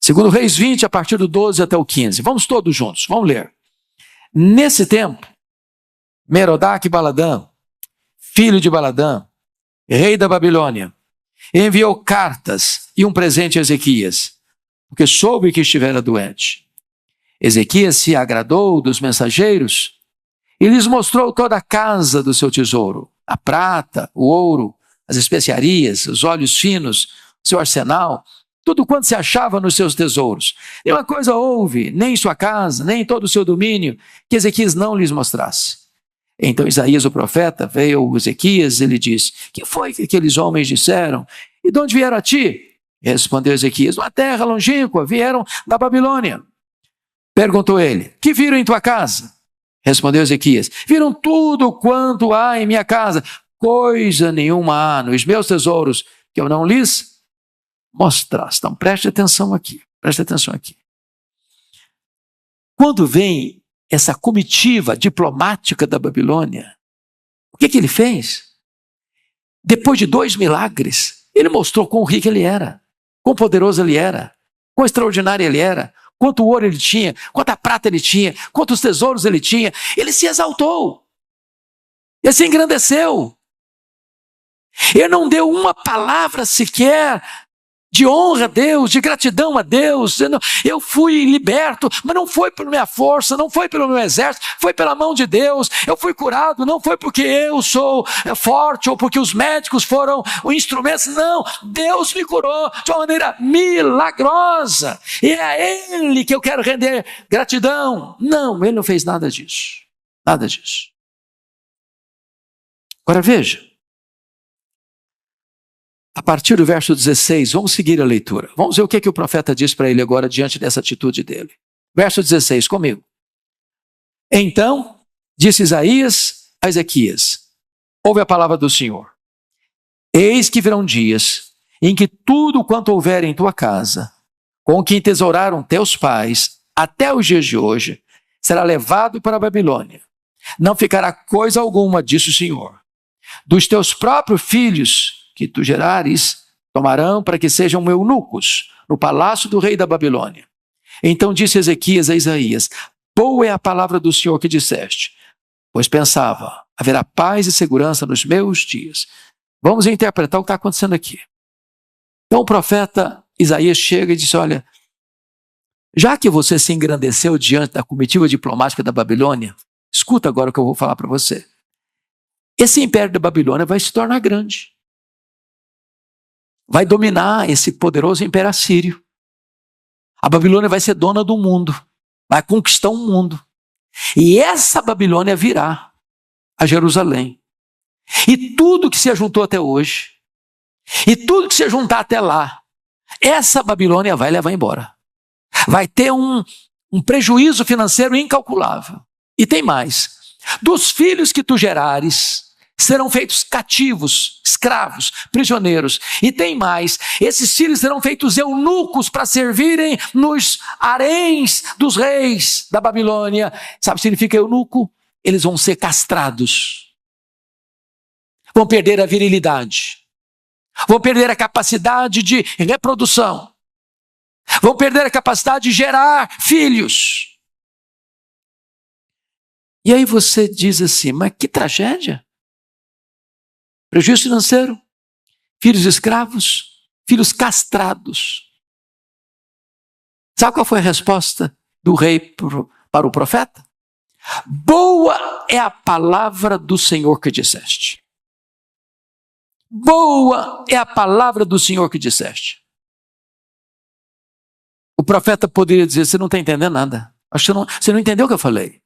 2 Reis 20, a partir do 12 até o 15. Vamos todos juntos, vamos ler. Nesse tempo, Merodach-Baladã, filho de Baladã, rei da Babilônia, enviou cartas e um presente a Ezequias, porque soube que estivera doente. Ezequias se agradou dos mensageiros e lhes mostrou toda a casa do seu tesouro, a prata, o ouro, as especiarias, os óleos finos, seu arsenal, tudo quanto se achava nos seus tesouros. Nenhuma coisa houve, nem em sua casa, nem em todo o seu domínio, que Ezequias não lhes mostrasse. Então Isaías, o profeta, veio a Ezequias e lhe disse: que foi que aqueles homens disseram? E de onde vieram a ti? Respondeu Ezequias: uma terra longínqua, vieram da Babilônia. Perguntou ele: que viram em tua casa? Respondeu Ezequias: viram tudo quanto há em minha casa. Coisa nenhuma há nos meus tesouros que eu não lhes mostrasse. Então preste atenção aqui, preste atenção aqui. Quando vem essa comitiva diplomática da Babilônia, o que ele fez? Depois de 2 milagres, ele mostrou quão rico ele era, quão poderoso ele era, quão extraordinário ele era, quanto ouro ele tinha, quanta prata ele tinha, quantos tesouros ele tinha. Ele se exaltou, ele se engrandeceu. Ele não deu uma palavra sequer de honra a Deus, de gratidão a Deus. Eu fui liberto, mas não foi por minha força, não foi pelo meu exército, foi pela mão de Deus. Eu fui curado, não foi porque eu sou forte ou porque os médicos foram o instrumento. Não, Deus me curou de uma maneira milagrosa. E é a Ele que eu quero render gratidão. Não, Ele não fez nada disso. Nada disso. Agora veja. A partir do verso 16, vamos seguir a leitura. Vamos ver o que o profeta diz para ele agora diante dessa atitude dele. Verso 16, comigo. Então, disse Isaías a Ezequias: ouve a palavra do Senhor. Eis que virão dias em que tudo quanto houver em tua casa, com que entesouraram teus pais, até os dias de hoje, será levado para a Babilônia. Não ficará coisa alguma, disse o Senhor. Dos teus próprios filhos que tu gerares, tomarão para que sejam eunucos no palácio do rei da Babilônia. Então disse Ezequias a Isaías: boa é a palavra do Senhor que disseste, pois pensava, haverá paz e segurança nos meus dias. Vamos interpretar o que está acontecendo aqui. Então o profeta Isaías chega e diz: olha, já que você se engrandeceu diante da comitiva diplomática da Babilônia, escuta agora o que eu vou falar para você. Esse império da Babilônia vai se tornar grande. Vai dominar esse poderoso império assírio. A Babilônia vai ser dona do mundo, vai conquistar o mundo. E essa Babilônia virá a Jerusalém. E tudo que se ajuntou até hoje, e tudo que se juntar até lá, essa Babilônia vai levar embora. Vai ter um prejuízo financeiro incalculável. E tem mais. Dos filhos que tu gerares, serão feitos cativos, escravos, prisioneiros. E tem mais, esses filhos serão feitos eunucos para servirem nos haréns dos reis da Babilônia. Sabe o que significa eunuco? Eles vão ser castrados. Vão perder a virilidade. Vão perder a capacidade de reprodução. Vão perder a capacidade de gerar filhos. E aí você diz assim, mas que tragédia. prejuízo financeiro, filhos escravos, filhos castrados. Sabe qual foi a resposta do rei para o profeta? Boa é a palavra do Senhor que disseste. Boa é a palavra do Senhor que disseste. O profeta poderia dizer, você não está entendendo nada. Acho que você não entendeu o que eu falei.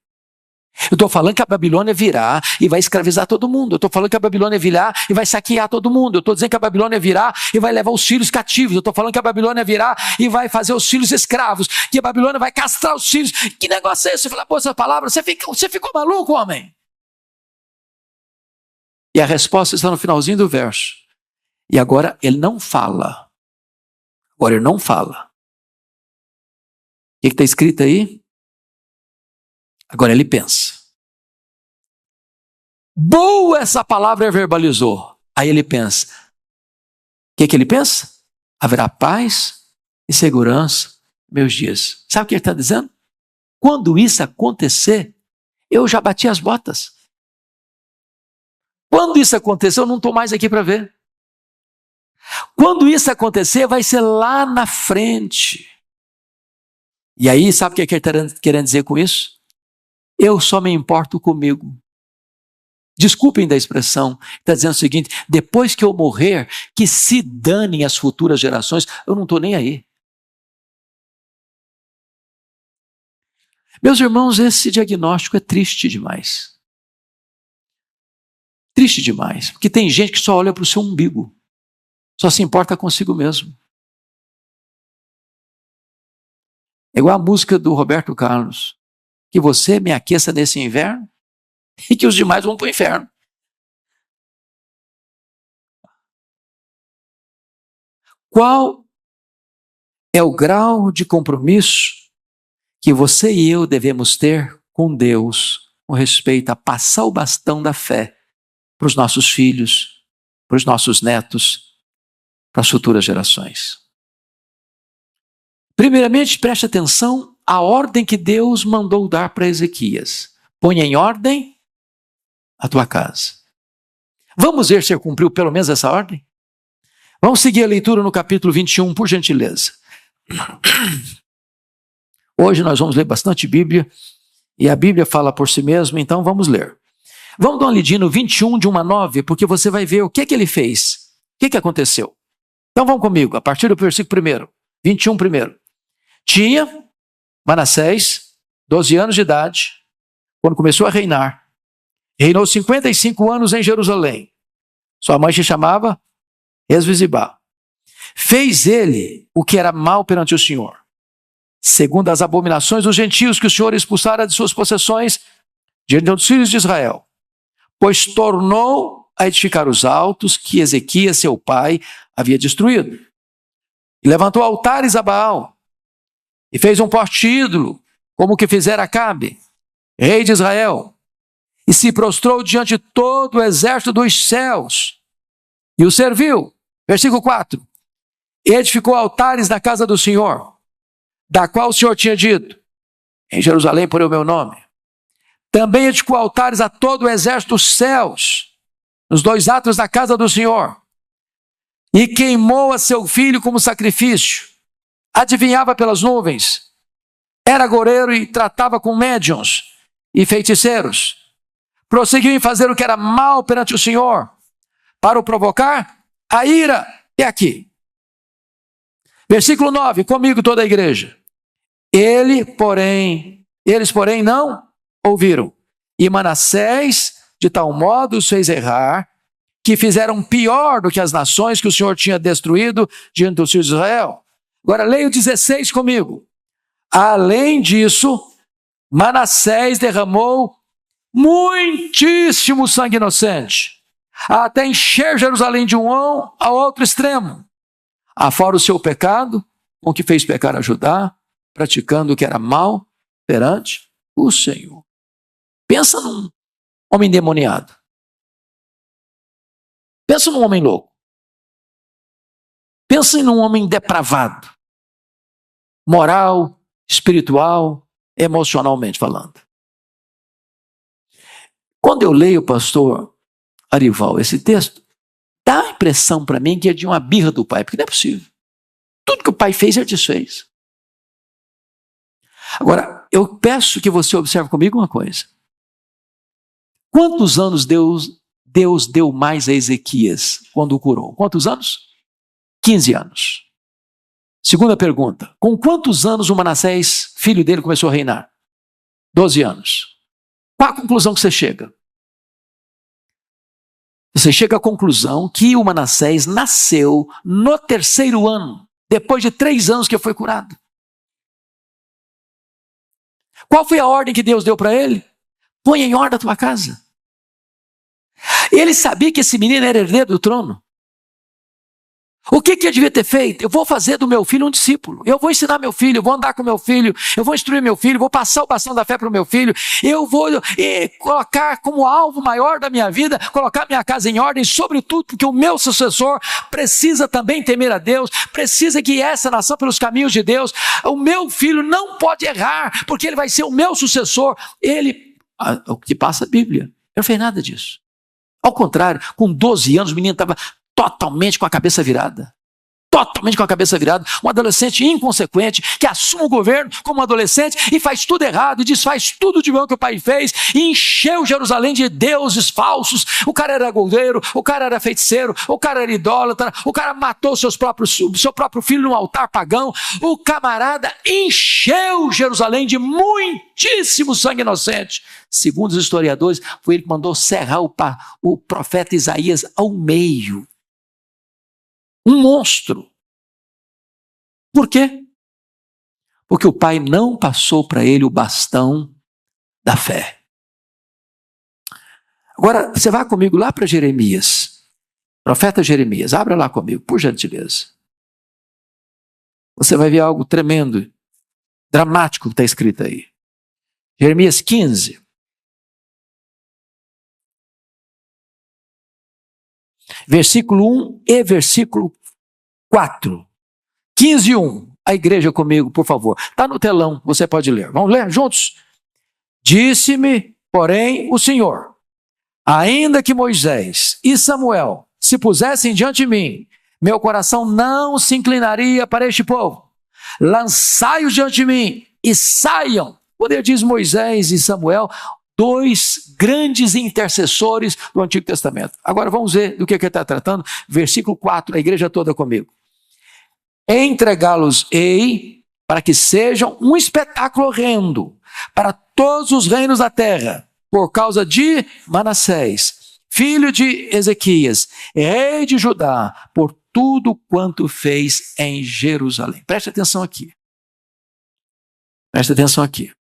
Eu estou falando que a Babilônia virá e vai escravizar todo mundo. Eu estou falando que a Babilônia virá e vai saquear todo mundo. Eu estou dizendo que a Babilônia virá e vai levar os filhos cativos. Eu estou falando que a Babilônia virá e vai fazer os filhos escravos. Que a Babilônia vai castrar os filhos. Que negócio é esse? Você fala, pô, essa palavra, você ficou maluco, homem? E a resposta está no finalzinho do verso. E agora ele não fala. Agora ele não fala. O que está escrito aí? Agora ele pensa. Boa essa palavra verbalizou. Aí ele pensa. O que ele pensa? Haverá paz e segurança meus dias. Sabe o que ele está dizendo? Quando isso acontecer, eu já bati as botas. Quando isso acontecer, eu não estou mais aqui para ver. Quando isso acontecer, vai ser lá na frente. E aí, sabe o que ele está querendo dizer com isso? Eu só me importo comigo. Desculpem da expressão, está dizendo o seguinte, depois que eu morrer, que se danem as futuras gerações, eu não estou nem aí. Meus irmãos, esse diagnóstico é triste demais. Triste demais, porque tem gente que só olha para o seu umbigo, só se importa consigo mesmo. É igual a música do Roberto Carlos, que você me aqueça nesse inverno e que os demais vão para o inferno. Qual é o grau de compromisso que você e eu devemos ter com Deus com respeito a passar o bastão da fé para os nossos filhos, para os nossos netos, para as futuras gerações? Primeiramente, preste atenção à ordem que Deus mandou dar para Ezequias. Ponha em ordem a tua casa. Vamos ver se ele cumpriu pelo menos essa ordem? Vamos seguir a leitura no capítulo 21, por gentileza. Hoje nós vamos ler bastante Bíblia, e a Bíblia fala por si mesma, então vamos ler. Vamos dar uma lidinha no 21, de 1 a 9, porque você vai ver o que ele fez, o que aconteceu. Então vamos comigo, a partir do versículo 1, 21 primeiro. Tinha Manassés 12 anos de idade, quando começou a reinar. Reinou 55 anos em Jerusalém. Sua mãe se chamava Esvizibá. Fez ele o que era mal perante o Senhor, segundo as abominações dos gentios que o Senhor expulsara de suas possessões diante dos filhos de Israel. Pois tornou a edificar os altos que Ezequias, seu pai, havia destruído. E levantou altares a Baal, e fez um poste ídolo, como o que fizera Acabe, rei de Israel, e se prostrou diante de todo o exército dos céus, e o serviu. Versículo 4. Edificou altares na casa do Senhor, da qual o Senhor tinha dito, em Jerusalém porei o meu nome. Também edificou altares a todo o exército dos céus, nos 2 atos da casa do Senhor, e queimou a seu filho como sacrifício. Adivinhava pelas nuvens, era agoureiro e tratava com médiuns e feiticeiros. Prosseguiu em fazer o que era mal perante o Senhor, para o provocar a ira. E aqui, versículo 9, comigo toda a igreja. Eles, porém, não ouviram. E Manassés, de tal modo, os fez errar, que fizeram pior do que as nações que o Senhor tinha destruído diante dos filhos de Israel. Agora leia o 16 comigo. Além disso, Manassés derramou muitíssimo sangue inocente, até encher Jerusalém de um ao outro extremo. Afora o seu pecado, com que fez pecar a Judá, praticando o que era mal perante o Senhor. Pensa num homem endemoniado. Pensa num homem louco. Pensa num homem depravado. Moral, espiritual, emocionalmente falando. Quando eu leio, pastor Arival, esse texto, dá a impressão para mim que é de uma birra do pai, porque não é possível. Tudo que o pai fez, ele desfez. Agora, eu peço que você observe comigo uma coisa. Quantos anos Deus deu mais a Ezequias quando o curou? Quantos anos? 15 anos. Segunda pergunta. Com quantos anos o Manassés, filho dele, começou a reinar? 12 anos. Qual a conclusão que você chega? Você chega à conclusão que o Manassés nasceu no 3º ano, depois de 3 anos que foi curado. Qual foi a ordem que Deus deu para ele? Põe em ordem a tua casa. Ele sabia que esse menino era herdeiro do trono. O que ele devia ter feito? Eu vou fazer do meu filho um discípulo. Eu vou ensinar meu filho, eu vou andar com meu filho, eu vou instruir meu filho, vou passar o bastão da fé para o meu filho. Eu vou colocar como alvo maior da minha vida, colocar minha casa em ordem, sobretudo porque o meu sucessor precisa também temer a Deus, precisa guiar essa nação pelos caminhos de Deus. O meu filho não pode errar, porque ele vai ser o meu sucessor. O que passa a Bíblia, ele não fez nada disso. Ao contrário, com 12 anos o menino estava totalmente com a cabeça virada. Totalmente com a cabeça virada. Um adolescente inconsequente que assume o governo como um adolescente e faz tudo errado e desfaz tudo de bom que o pai fez e encheu Jerusalém de deuses falsos. O cara era goldeiro, o cara era feiticeiro, o cara era idólatra, o cara matou seu próprio filho num altar pagão. O camarada encheu Jerusalém de muitíssimo sangue inocente. Segundo os historiadores, foi ele que mandou serrar o profeta Isaías ao meio. Um monstro. Por quê? Porque o pai não passou para ele o bastão da fé. Agora, você vai comigo lá para Jeremias. Profeta Jeremias, abra lá comigo, por gentileza. Você vai ver algo tremendo, dramático que está escrito aí. Jeremias 15. Versículo 1 e versículo 4. 15, 1. A igreja comigo, por favor. Está no telão, você pode ler. Vamos ler juntos? Disse-me, porém, o Senhor, ainda que Moisés e Samuel se pusessem diante de mim, meu coração não se inclinaria para este povo. Lançai-os diante de mim e saiam. Quando ele diz Moisés e Samuel, 2 grandes intercessores do Antigo Testamento. Agora vamos ver do que ele está tratando. Versículo 4, a igreja toda comigo. Entregá-los-ei para que sejam um espetáculo horrendo para todos os reinos da terra, por causa de Manassés, filho de Ezequias, rei de Judá, por tudo quanto fez em Jerusalém. Preste atenção aqui. Preste atenção aqui.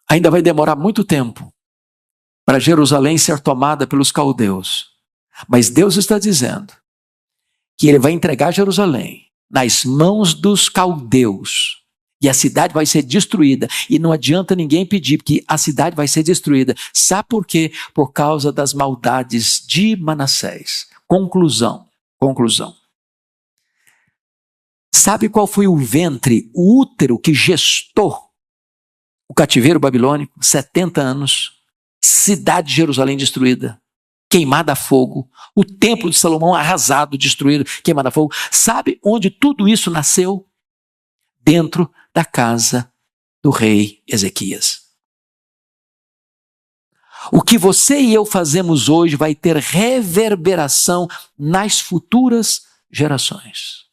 Ainda vai demorar muito tempo para Jerusalém ser tomada pelos caldeus. Mas Deus está dizendo que ele vai entregar Jerusalém nas mãos dos caldeus. E a cidade vai ser destruída. E não adianta ninguém pedir, porque a cidade vai ser destruída. Sabe por quê? Por causa das maldades de Manassés. Conclusão. Sabe qual foi o ventre, o útero que gestou o cativeiro babilônico? 70 anos. Cidade de Jerusalém destruída. Queimada a fogo, o templo de Salomão arrasado, destruído, queimado a fogo. Sabe onde tudo isso nasceu? Dentro da casa do rei Ezequias. O que você e eu fazemos hoje vai ter reverberação nas futuras gerações.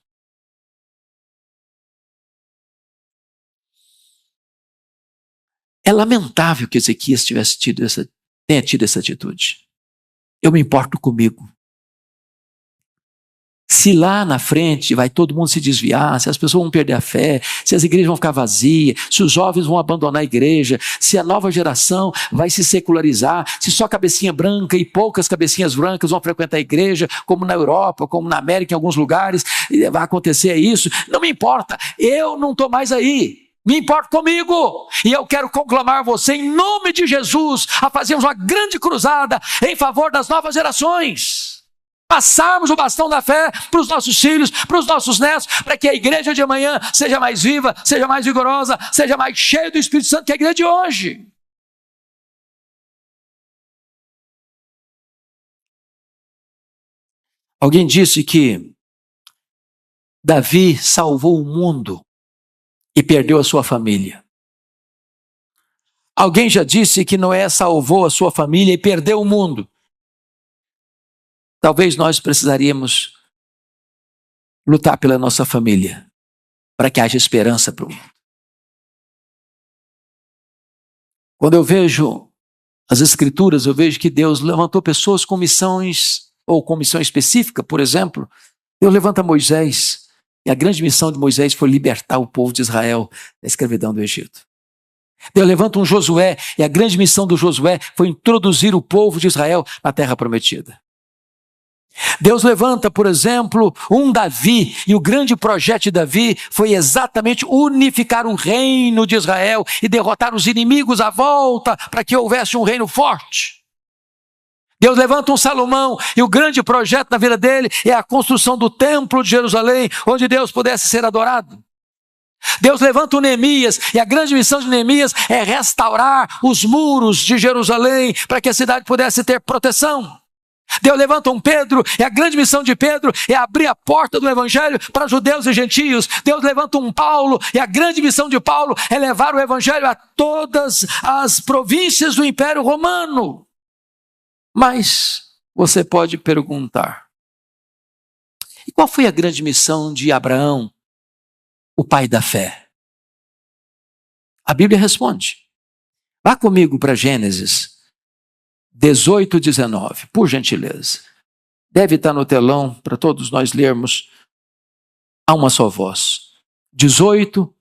É lamentável que Ezequias tenha tido essa atitude. Eu me importo comigo. Se lá na frente vai todo mundo se desviar, se as pessoas vão perder a fé, se as igrejas vão ficar vazias, se os jovens vão abandonar a igreja, se a nova geração vai se secularizar, se só cabecinha branca e poucas cabecinhas brancas vão frequentar a igreja, como na Europa, como na América, em alguns lugares, vai acontecer isso, não me importa, eu não estou mais aí. Me importo comigo, e eu quero conclamar você em nome de Jesus a fazermos uma grande cruzada em favor das novas gerações. Passarmos o bastão da fé para os nossos filhos, para os nossos netos, para que a igreja de amanhã seja mais viva, seja mais vigorosa, seja mais cheia do Espírito Santo que a igreja de hoje. Alguém disse que Davi salvou o mundo e perdeu a sua família. Alguém já disse que Noé salvou a sua família e perdeu o mundo. Talvez nós precisaríamos lutar pela nossa família, para que haja esperança para o mundo. Quando eu vejo as Escrituras, eu vejo que Deus levantou pessoas com missões, ou com missão específica, por exemplo. Deus levanta Moisés, e a grande missão de Moisés foi libertar o povo de Israel da escravidão do Egito. Deus levanta um Josué, e a grande missão do Josué foi introduzir o povo de Israel na terra prometida. Deus levanta, por exemplo, um Davi, e o grande projeto de Davi foi exatamente unificar o reino de Israel e derrotar os inimigos à volta para que houvesse um reino forte. Deus levanta um Salomão, e o grande projeto na vida dele é a construção do templo de Jerusalém, onde Deus pudesse ser adorado. Deus levanta um Neemias, e a grande missão de Neemias é restaurar os muros de Jerusalém para que a cidade pudesse ter proteção. Deus levanta um Pedro, e a grande missão de Pedro é abrir a porta do evangelho para judeus e gentios. Deus levanta um Paulo, e a grande missão de Paulo é levar o evangelho a todas as províncias do Império Romano. Mas você pode perguntar, e qual foi a grande missão de Abraão, o pai da fé? A Bíblia responde. Vá comigo para Gênesis 18, 19, por gentileza. Deve estar no telão para todos nós lermos a uma só voz. 18,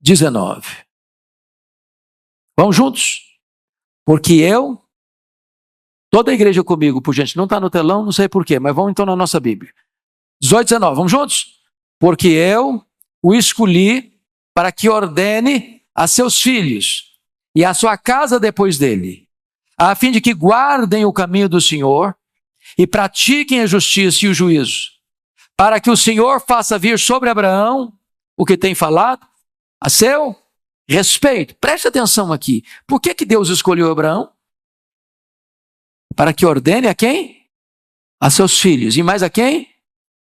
19. Vamos juntos? Porque eu, toda a igreja comigo, por gentileza, não está no telão, não sei porquê, mas vamos então na nossa Bíblia. 18, 19, vamos juntos? Porque eu o escolhi para que ordene a seus filhos e a sua casa depois dele, a fim de que guardem o caminho do Senhor e pratiquem a justiça e o juízo, para que o Senhor faça vir sobre Abraão o que tem falado a seu respeito. Preste atenção aqui. Por que Deus escolheu Abraão? Para que ordene a quem? A seus filhos. E mais a quem?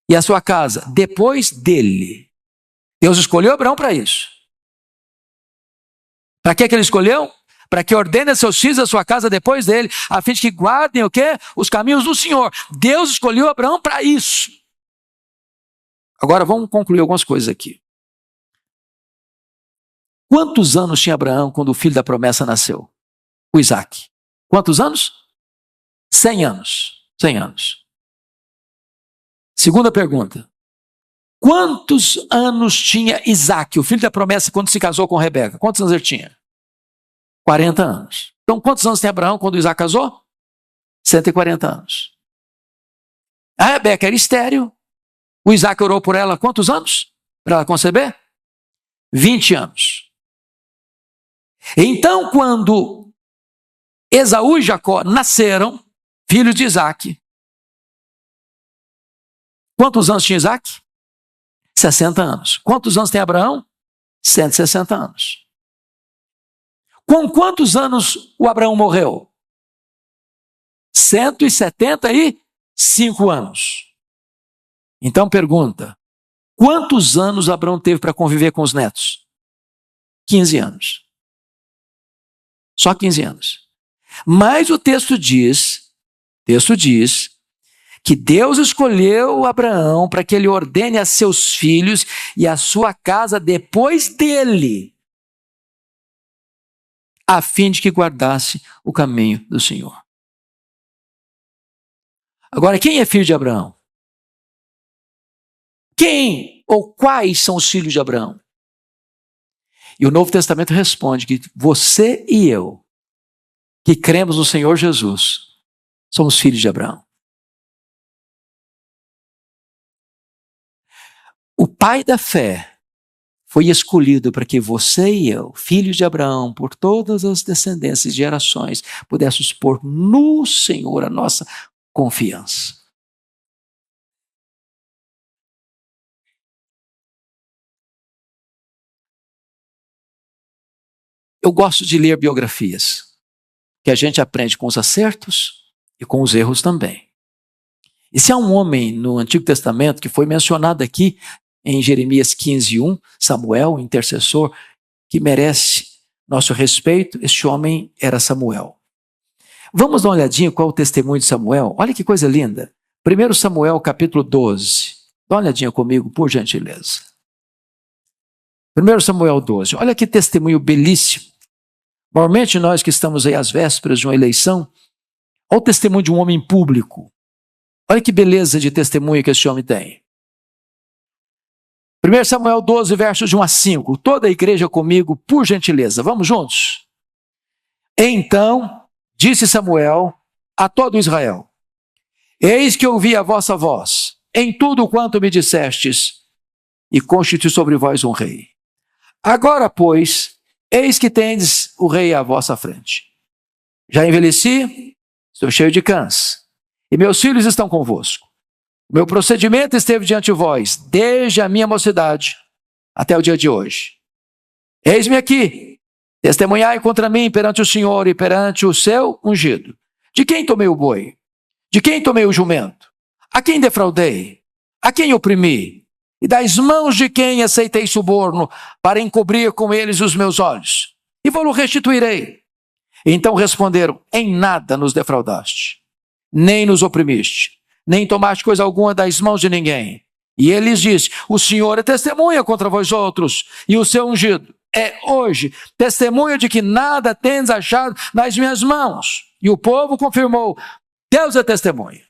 E a sua casa, depois dele. Deus escolheu Abraão para isso. Para que ele escolheu? Para que ordene a seus filhos a sua casa depois dele, a fim de que guardem o quê? Os caminhos do Senhor. Deus escolheu Abraão para isso. Agora vamos concluir algumas coisas aqui. Quantos anos tinha Abraão quando o filho da promessa nasceu? O Isaac. Quantos anos? 100 anos. 100 anos. Segunda pergunta. Quantos anos tinha Isaac, o filho da promessa, quando se casou com Rebeca? Quantos anos ele tinha? 40 anos. Então, quantos anos tem Abraão quando Isaac casou? 140 anos. A Rebeca era estéril. O Isaac orou por ela quantos anos? Para ela conceber? 20 anos. Então, quando Esaú e Jacó nasceram, filhos de Isaac, quantos anos tinha Isaac? 60 anos. Quantos anos tem Abraão? 160 anos. Com quantos anos o Abraão morreu? 175 anos. Então pergunta, quantos anos Abraão teve para conviver com os netos? 15 anos. Só 15 anos. Mas o texto diz que Deus escolheu Abraão para que ele ordene a seus filhos e a sua casa depois dele, a fim de que guardasse o caminho do Senhor. Agora, quem é filho de Abraão? Quem ou quais são os filhos de Abraão? E o Novo Testamento responde que você e eu, que cremos no Senhor Jesus, somos filhos de Abraão. O pai da fé foi escolhido para que você e eu, filhos de Abraão, por todas as descendências e gerações, pudéssemos pôr no Senhor a nossa confiança. Eu gosto de ler biografias, que a gente aprende com os acertos e com os erros também. E se há um homem no Antigo Testamento que foi mencionado aqui em Jeremias 15:1, Samuel, intercessor, que merece nosso respeito, este homem era Samuel. Vamos dar uma olhadinha qual é o testemunho de Samuel. Olha que coisa linda. 1 Samuel capítulo 12. Dá uma olhadinha comigo, por gentileza. 1 Samuel 12. Olha que testemunho belíssimo. Normalmente nós que estamos aí às vésperas de uma eleição, olha o testemunho de um homem público. Olha que beleza de testemunho que esse homem tem. 1 Samuel 12, versos de 1 a 5. Toda a igreja comigo, por gentileza. Vamos juntos? Então, disse Samuel a todo Israel: eis que ouvi a vossa voz, em tudo quanto me dissestes, e constitui sobre vós um rei. Agora, pois, eis que tendes o rei à vossa frente. Já envelheci, estou cheio de câncer, e meus filhos estão convosco. Meu procedimento esteve diante de vós, desde a minha mocidade até o dia de hoje. Eis-me aqui, testemunhai contra mim perante o Senhor e perante o seu ungido. De quem tomei o boi? De quem tomei o jumento? A quem defraudei? A quem oprimi? E das mãos de quem aceitei suborno para encobrir com eles os meus olhos? E vou-lo restituirei. Então responderam: em nada nos defraudaste, nem nos oprimiste, nem tomaste coisa alguma das mãos de ninguém. E ele lhes disse: o Senhor é testemunha contra vós outros, e o seu ungido é hoje testemunha de que nada tendes achado nas minhas mãos. E o povo confirmou: Deus é testemunha.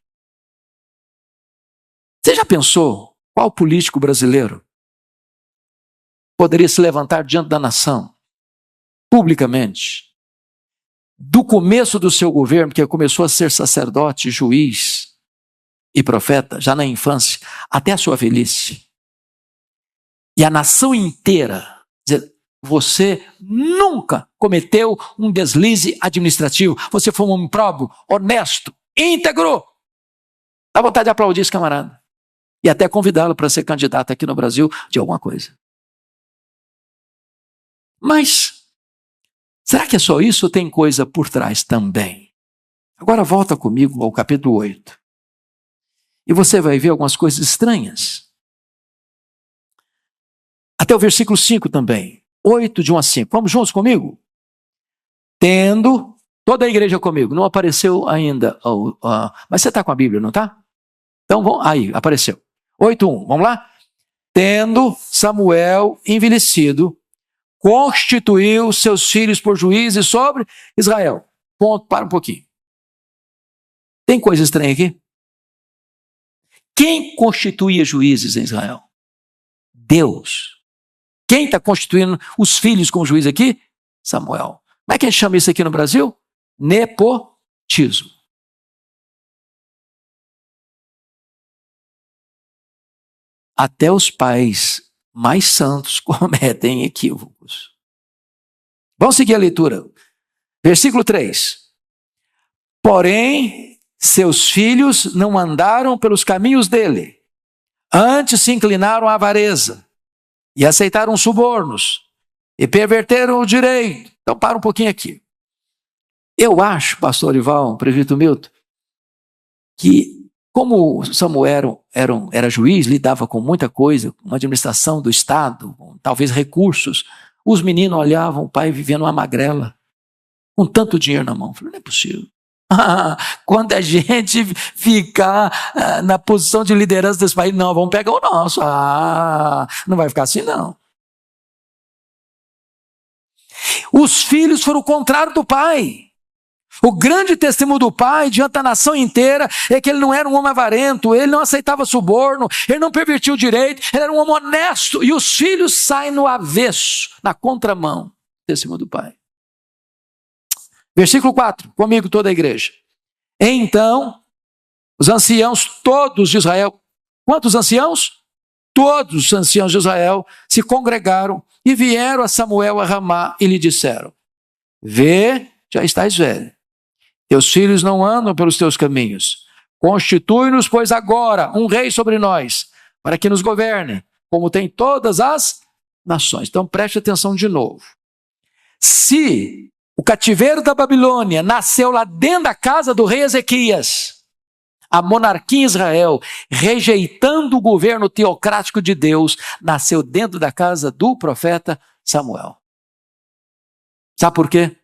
Você já pensou qual político brasileiro poderia se levantar diante da nação, publicamente, do começo do seu governo, que começou a ser sacerdote, juiz e profeta, já na infância, até a sua velhice, e a nação inteira dizer: você nunca cometeu um deslize administrativo, você foi um homem próprio, honesto, íntegro. Dá vontade de aplaudir esse camarada e até convidá-lo para ser candidato aqui no Brasil de alguma coisa. Mas será que é só isso ou tem coisa por trás também? Agora volta comigo ao capítulo 8. E você vai ver algumas coisas estranhas. Até o versículo 5 também. 8, de 1 a 5. Vamos juntos comigo? Tendo, toda a igreja comigo. Não apareceu ainda. Mas você está com a Bíblia, não está? Então, aí, apareceu. 8:1, vamos lá? Tendo Samuel envelhecido, constituiu seus filhos por juízes sobre Israel. Ponto, para um pouquinho. Tem coisa estranha aqui? Quem constituía juízes em Israel? Deus. Quem está constituindo os filhos como juiz aqui? Samuel. Como é que a gente chama isso aqui no Brasil? Nepotismo. Até os pais mais santos cometem equívocos. Vamos seguir a leitura. Versículo 3. Porém, seus filhos não andaram pelos caminhos dele, antes se inclinaram à avareza e aceitaram subornos e perverteram o direito. Então, para um pouquinho aqui. Eu acho, pastor Ival, presbítero Milton, que como Samuel era juiz, lidava com muita coisa, uma administração do Estado, talvez recursos, os meninos olhavam o pai vivendo uma magrela, com tanto dinheiro na mão. Eu falei: não é possível. Quando a gente ficar na posição de liderança desse país, não, vamos pegar o nosso. Não vai ficar assim, não. Os filhos foram o contrário do pai. O grande testemunho do pai diante da nação inteira é que ele não era um homem avarento, ele não aceitava suborno, ele não pervertia o direito, ele era um homem honesto. E os filhos saem no avesso, na contramão do testemunho do pai. Versículo 4, comigo toda a igreja. Então, os anciãos todos de Israel, quantos anciãos? Todos os anciãos de Israel se congregaram e vieram a Samuel a Ramá e lhe disseram: vê, já estás velho. Teus filhos não andam pelos teus caminhos. Constitui-nos, pois, agora um rei sobre nós, para que nos governe, como tem todas as nações. Então preste atenção de novo. Se O cativeiro da Babilônia nasceu lá dentro da casa do rei Ezequias. A monarquia em Israel, rejeitando o governo teocrático de Deus, nasceu dentro da casa do profeta Samuel. Sabe por quê?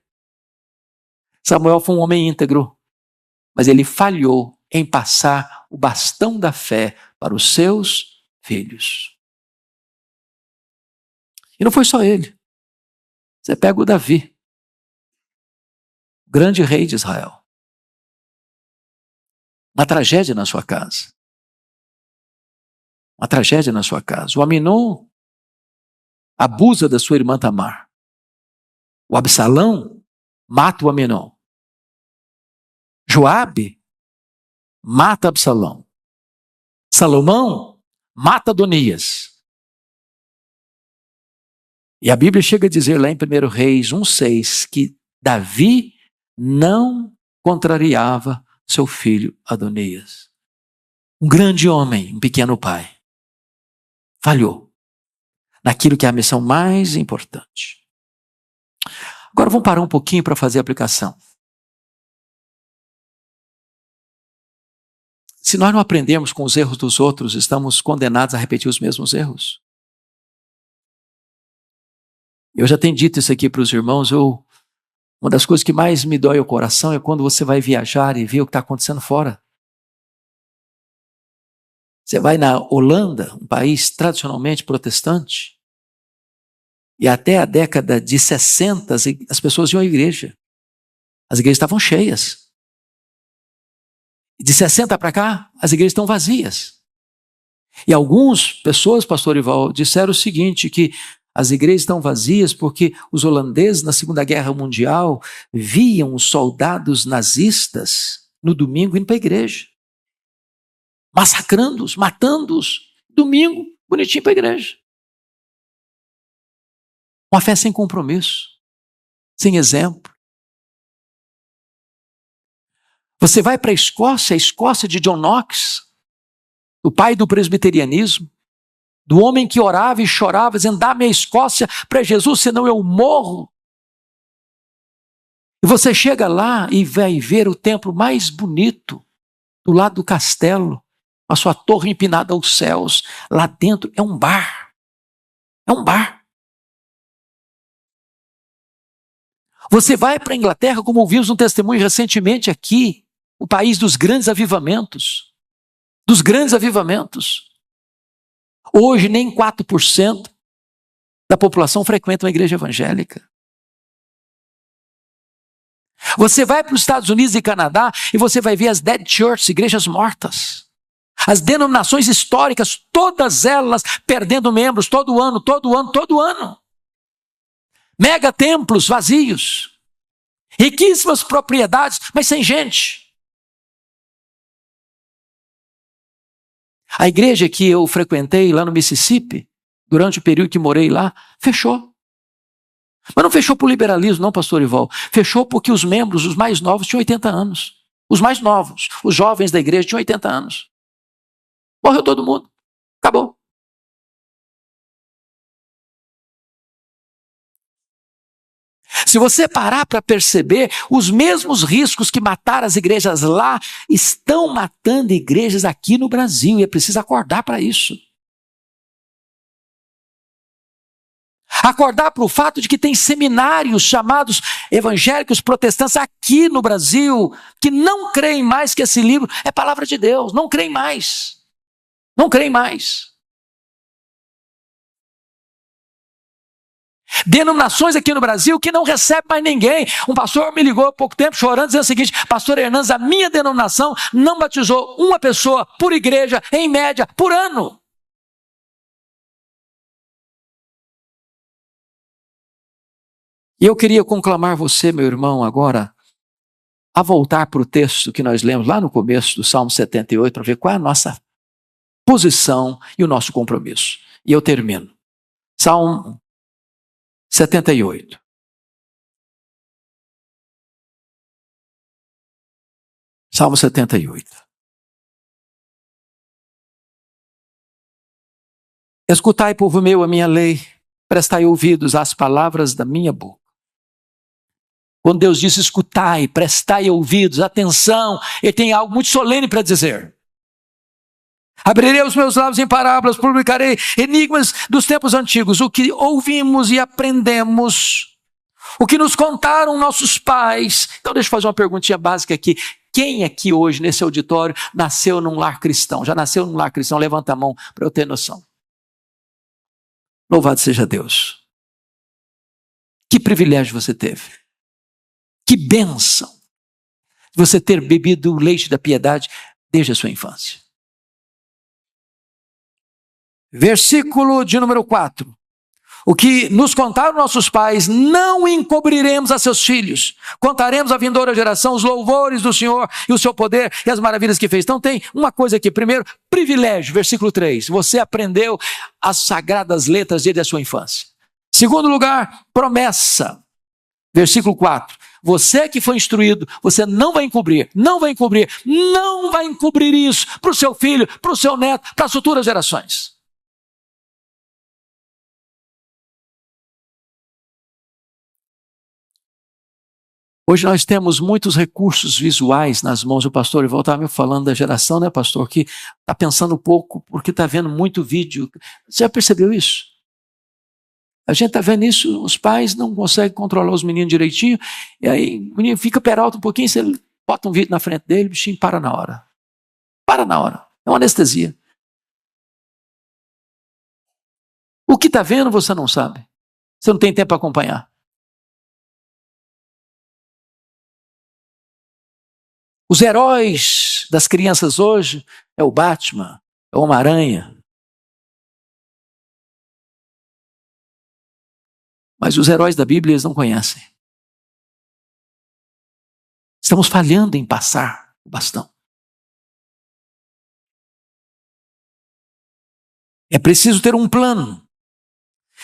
Samuel foi um homem íntegro, mas ele falhou em passar o bastão da fé para os seus filhos. E não foi só ele. Você pega o Davi, grande rei de Israel. Uma tragédia na sua casa. Uma tragédia na sua casa. O Aminon abusa da sua irmã Tamar. O Absalão mata o Aminon. Joabe mata Absalão. Salomão mata Adonias. E a Bíblia chega a dizer lá em 1 Reis 1,6 que Davi não contrariava seu filho Adonias. Um grande homem, um pequeno pai. Falhou naquilo que é a missão mais importante. Agora vamos parar um pouquinho para fazer a aplicação. Se nós não aprendemos com os erros dos outros, estamos condenados a repetir os mesmos erros. Eu já tenho dito isso aqui para os irmãos, uma das coisas que mais me dói o coração é quando você vai viajar e vê o que está acontecendo fora. Você vai na Holanda, um país tradicionalmente protestante, e até a década de 60 as pessoas iam à igreja. As igrejas estavam cheias. De 60 para cá, as igrejas estão vazias. E algumas pessoas, pastor Ival, disseram o seguinte, que as igrejas estão vazias porque os holandeses na Segunda Guerra Mundial viam os soldados nazistas no domingo indo para a igreja. Massacrando-os, matando-os. Domingo, bonitinho para a igreja. Uma fé sem compromisso, sem exemplo. Você vai para a Escócia de John Knox, o pai do presbiterianismo, do homem que orava e chorava, dizendo, dá-me a Escócia para Jesus, senão eu morro. E você chega lá e vai ver o templo mais bonito, do lado do castelo, a sua torre empinada aos céus. Lá dentro é um bar. É um bar. Você vai para a Inglaterra, como ouvimos um testemunho recentemente aqui, o país dos grandes avivamentos. Dos grandes avivamentos. Hoje nem 4% da população frequenta uma igreja evangélica. Você vai para os Estados Unidos e Canadá e você vai ver as dead churches, igrejas mortas. As denominações históricas, todas elas perdendo membros todo ano. Mega templos vazios. Riquíssimas propriedades, mas sem gente. A igreja que eu frequentei lá no Mississippi, durante o período que morei lá, fechou. Mas não fechou por liberalismo, não, pastor Ival. Fechou porque os membros, os mais novos, tinham 80 anos. Os mais novos, os jovens da igreja, tinham 80 anos. Morreu todo mundo. Acabou. Se você parar para perceber, os mesmos riscos que mataram as igrejas lá estão matando igrejas aqui no Brasil e é preciso acordar para isso. Acordar para o fato de que tem seminários chamados evangélicos protestantes aqui no Brasil que não creem mais que esse livro é palavra de Deus, não creem mais. Não creem mais. Denominações aqui no Brasil que não recebem mais ninguém. Um pastor me ligou há pouco tempo chorando, dizendo o seguinte: pastor Hernandes, a minha denominação não batizou uma pessoa por igreja, em média, por ano. E eu queria conclamar você, meu irmão, agora, a voltar para o texto que nós lemos lá no começo do Salmo 78, para ver qual é a nossa posição e o nosso compromisso. E eu termino. Salmo 78. Salmo 78. Escutai, povo meu, a minha lei, prestai ouvidos às palavras da minha boca. Quando Deus diz escutai, prestai ouvidos, atenção, Ele tem algo muito solene para dizer. Abrirei os meus lábios em parábolas, publicarei enigmas dos tempos antigos, o que ouvimos e aprendemos, o que nos contaram nossos pais. Então deixa eu fazer uma perguntinha básica aqui. Quem aqui hoje, nesse auditório, nasceu num lar cristão? Já nasceu num lar cristão? Levanta a mão para eu ter noção. Louvado seja Deus. Que privilégio você teve. Que bênção você ter bebido o leite da piedade desde a sua infância. Versículo de número 4. O que nos contaram nossos pais, não encobriremos a seus filhos. Contaremos à vindoura geração os louvores do Senhor e o seu poder e as maravilhas que fez. Então tem uma coisa aqui. Primeiro, privilégio, versículo 3. Você aprendeu as sagradas letras desde a sua infância. Segundo lugar, promessa. Versículo 4. Você que foi instruído, você não vai encobrir isso para o seu filho, para o seu neto, para as futuras gerações. Hoje nós temos muitos recursos visuais nas mãos do pastor. Eu estava me falando da geração, né, pastor, que está pensando pouco porque está vendo muito vídeo. Você já percebeu isso? A gente está vendo isso, os pais não conseguem controlar os meninos direitinho, e aí o menino fica peralta um pouquinho, você bota um vídeo na frente dele, o bichinho para na hora. Para na hora. É uma anestesia. O que está vendo você não sabe. Você não tem tempo para acompanhar. Os heróis das crianças hoje é o Batman, é o Homem-Aranha. Mas os heróis da Bíblia eles não conhecem. Estamos falhando em passar o bastão. É preciso ter um plano.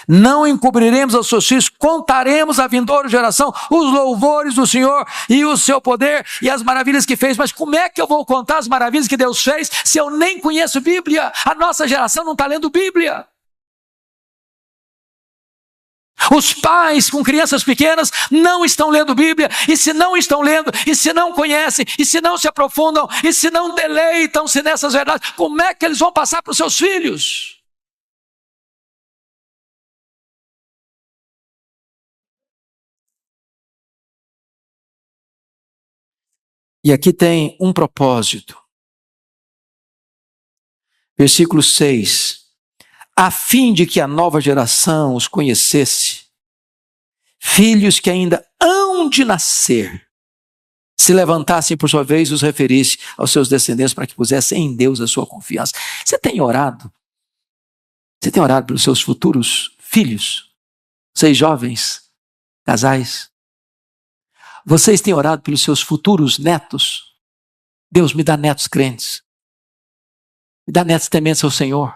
Não encobriremos aos seus filhos, contaremos à vindoura geração os louvores do Senhor e o seu poder e as maravilhas que fez. Mas como é que eu vou contar as maravilhas que Deus fez se eu nem conheço Bíblia? A nossa geração não está lendo Bíblia. Os pais com crianças pequenas não estão lendo Bíblia, e se não estão lendo, e se não conhecem, e se não se aprofundam, e se não deleitam-se nessas verdades, como é que eles vão passar para os seus filhos? E aqui tem um propósito. Versículo 6. A fim de que a nova geração os conhecesse, filhos que ainda hão de nascer, se levantassem por sua vez, os referisse aos seus descendentes para que pusessem em Deus a sua confiança. Você tem orado? Você tem orado pelos seus futuros filhos? Vocês jovens, casais? Vocês têm orado pelos seus futuros netos? Deus, me dá netos crentes. Me dá netos tementes ao Senhor.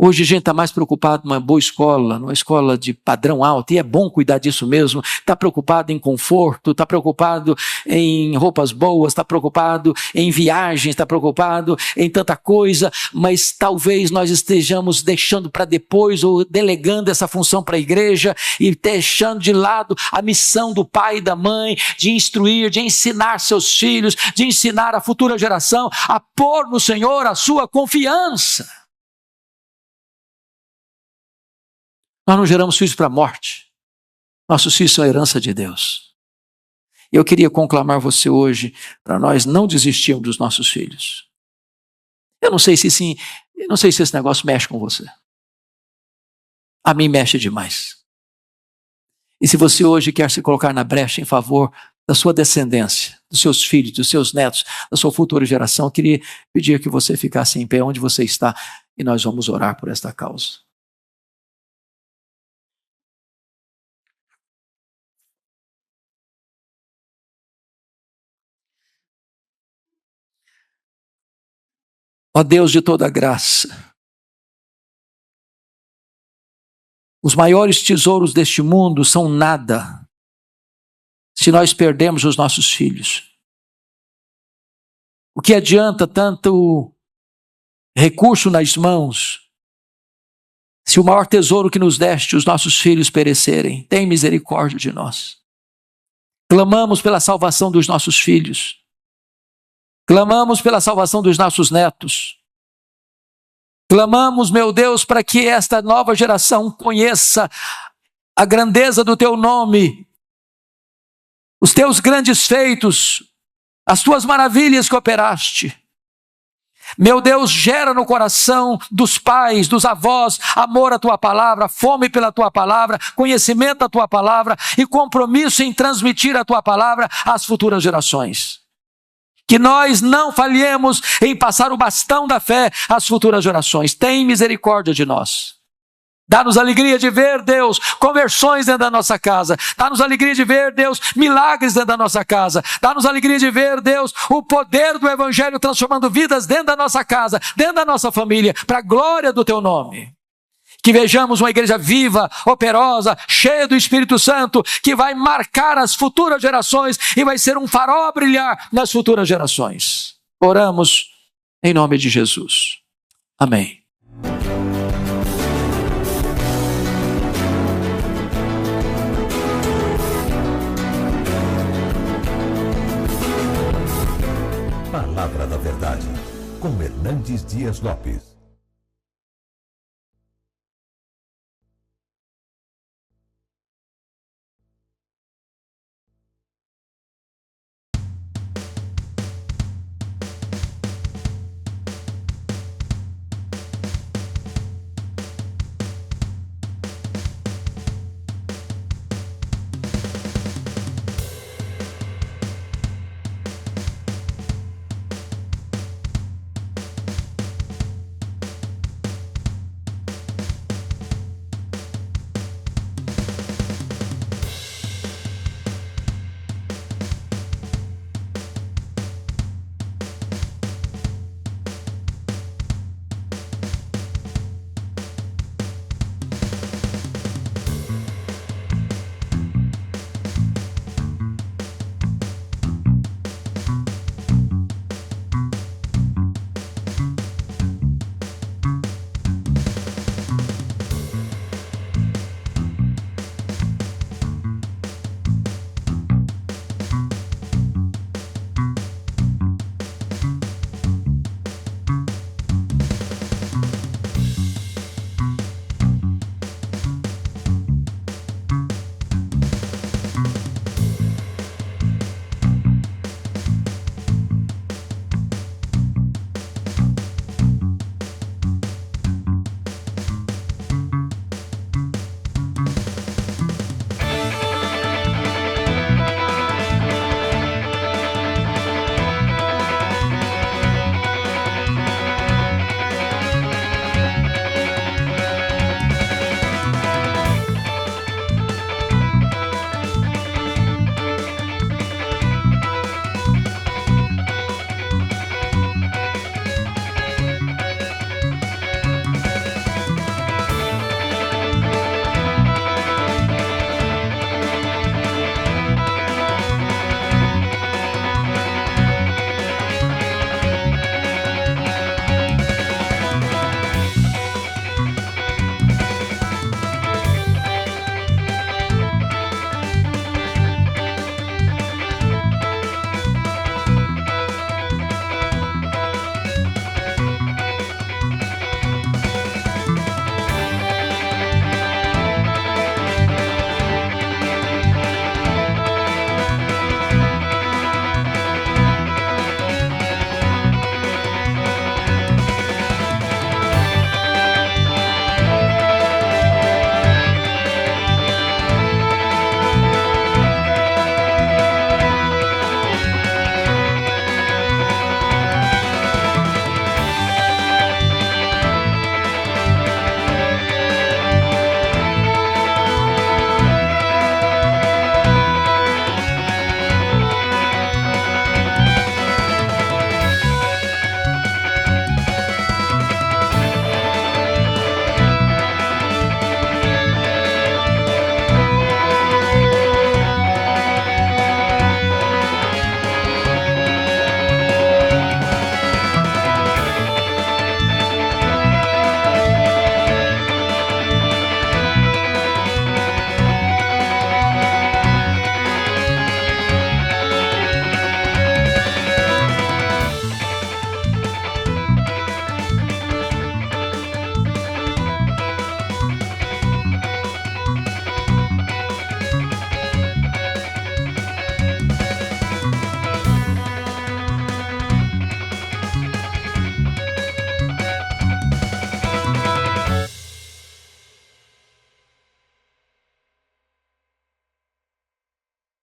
Hoje a gente está mais preocupado numa boa escola, numa escola de padrão alto, e é bom cuidar disso mesmo. Está preocupado em conforto, está preocupado em roupas boas, está preocupado em viagens, está preocupado em tanta coisa, mas talvez nós estejamos deixando para depois ou delegando essa função para a igreja e deixando de lado a missão do pai e da mãe de instruir, de ensinar seus filhos, de ensinar a futura geração a pôr no Senhor a sua confiança. Nós não geramos filhos para a morte. Nossos filhos são a herança de Deus. E eu queria conclamar você hoje para nós não desistirmos dos nossos filhos. Eu não sei se esse negócio mexe com você. A mim mexe demais. E se você hoje quer se colocar na brecha em favor da sua descendência, dos seus filhos, dos seus netos, da sua futura geração, eu queria pedir que você ficasse em pé onde você está e nós vamos orar por esta causa. Ó Deus de toda graça, os maiores tesouros deste mundo são nada se nós perdemos os nossos filhos. O que adianta tanto recurso nas mãos Se o maior tesouro que nos deste, os nossos filhos perecerem, tem misericórdia de nós. Clamamos pela salvação dos nossos filhos. Clamamos pela salvação dos nossos netos. Clamamos, meu Deus, para que esta nova geração conheça a grandeza do teu nome, os teus grandes feitos, as tuas maravilhas que operaste. Meu Deus, gera no coração dos pais, dos avós, amor à tua palavra, fome pela tua palavra, conhecimento da tua palavra e compromisso em transmitir a tua palavra às futuras gerações. Que nós não falhemos em passar o bastão da fé às futuras gerações. Tem misericórdia de nós. Dá-nos alegria de ver, Deus, conversões dentro da nossa casa. Dá-nos alegria de ver, Deus, milagres dentro da nossa casa. Dá-nos alegria de ver, Deus, o poder do Evangelho transformando vidas dentro da nossa casa, dentro da nossa família, para a glória do teu nome. Que vejamos uma igreja viva, operosa, cheia do Espírito Santo, que vai marcar as futuras gerações e vai ser um farol a brilhar nas futuras gerações. Oramos em nome de Jesus. Amém. Palavra da Verdade, com Hernandes Dias Lopes.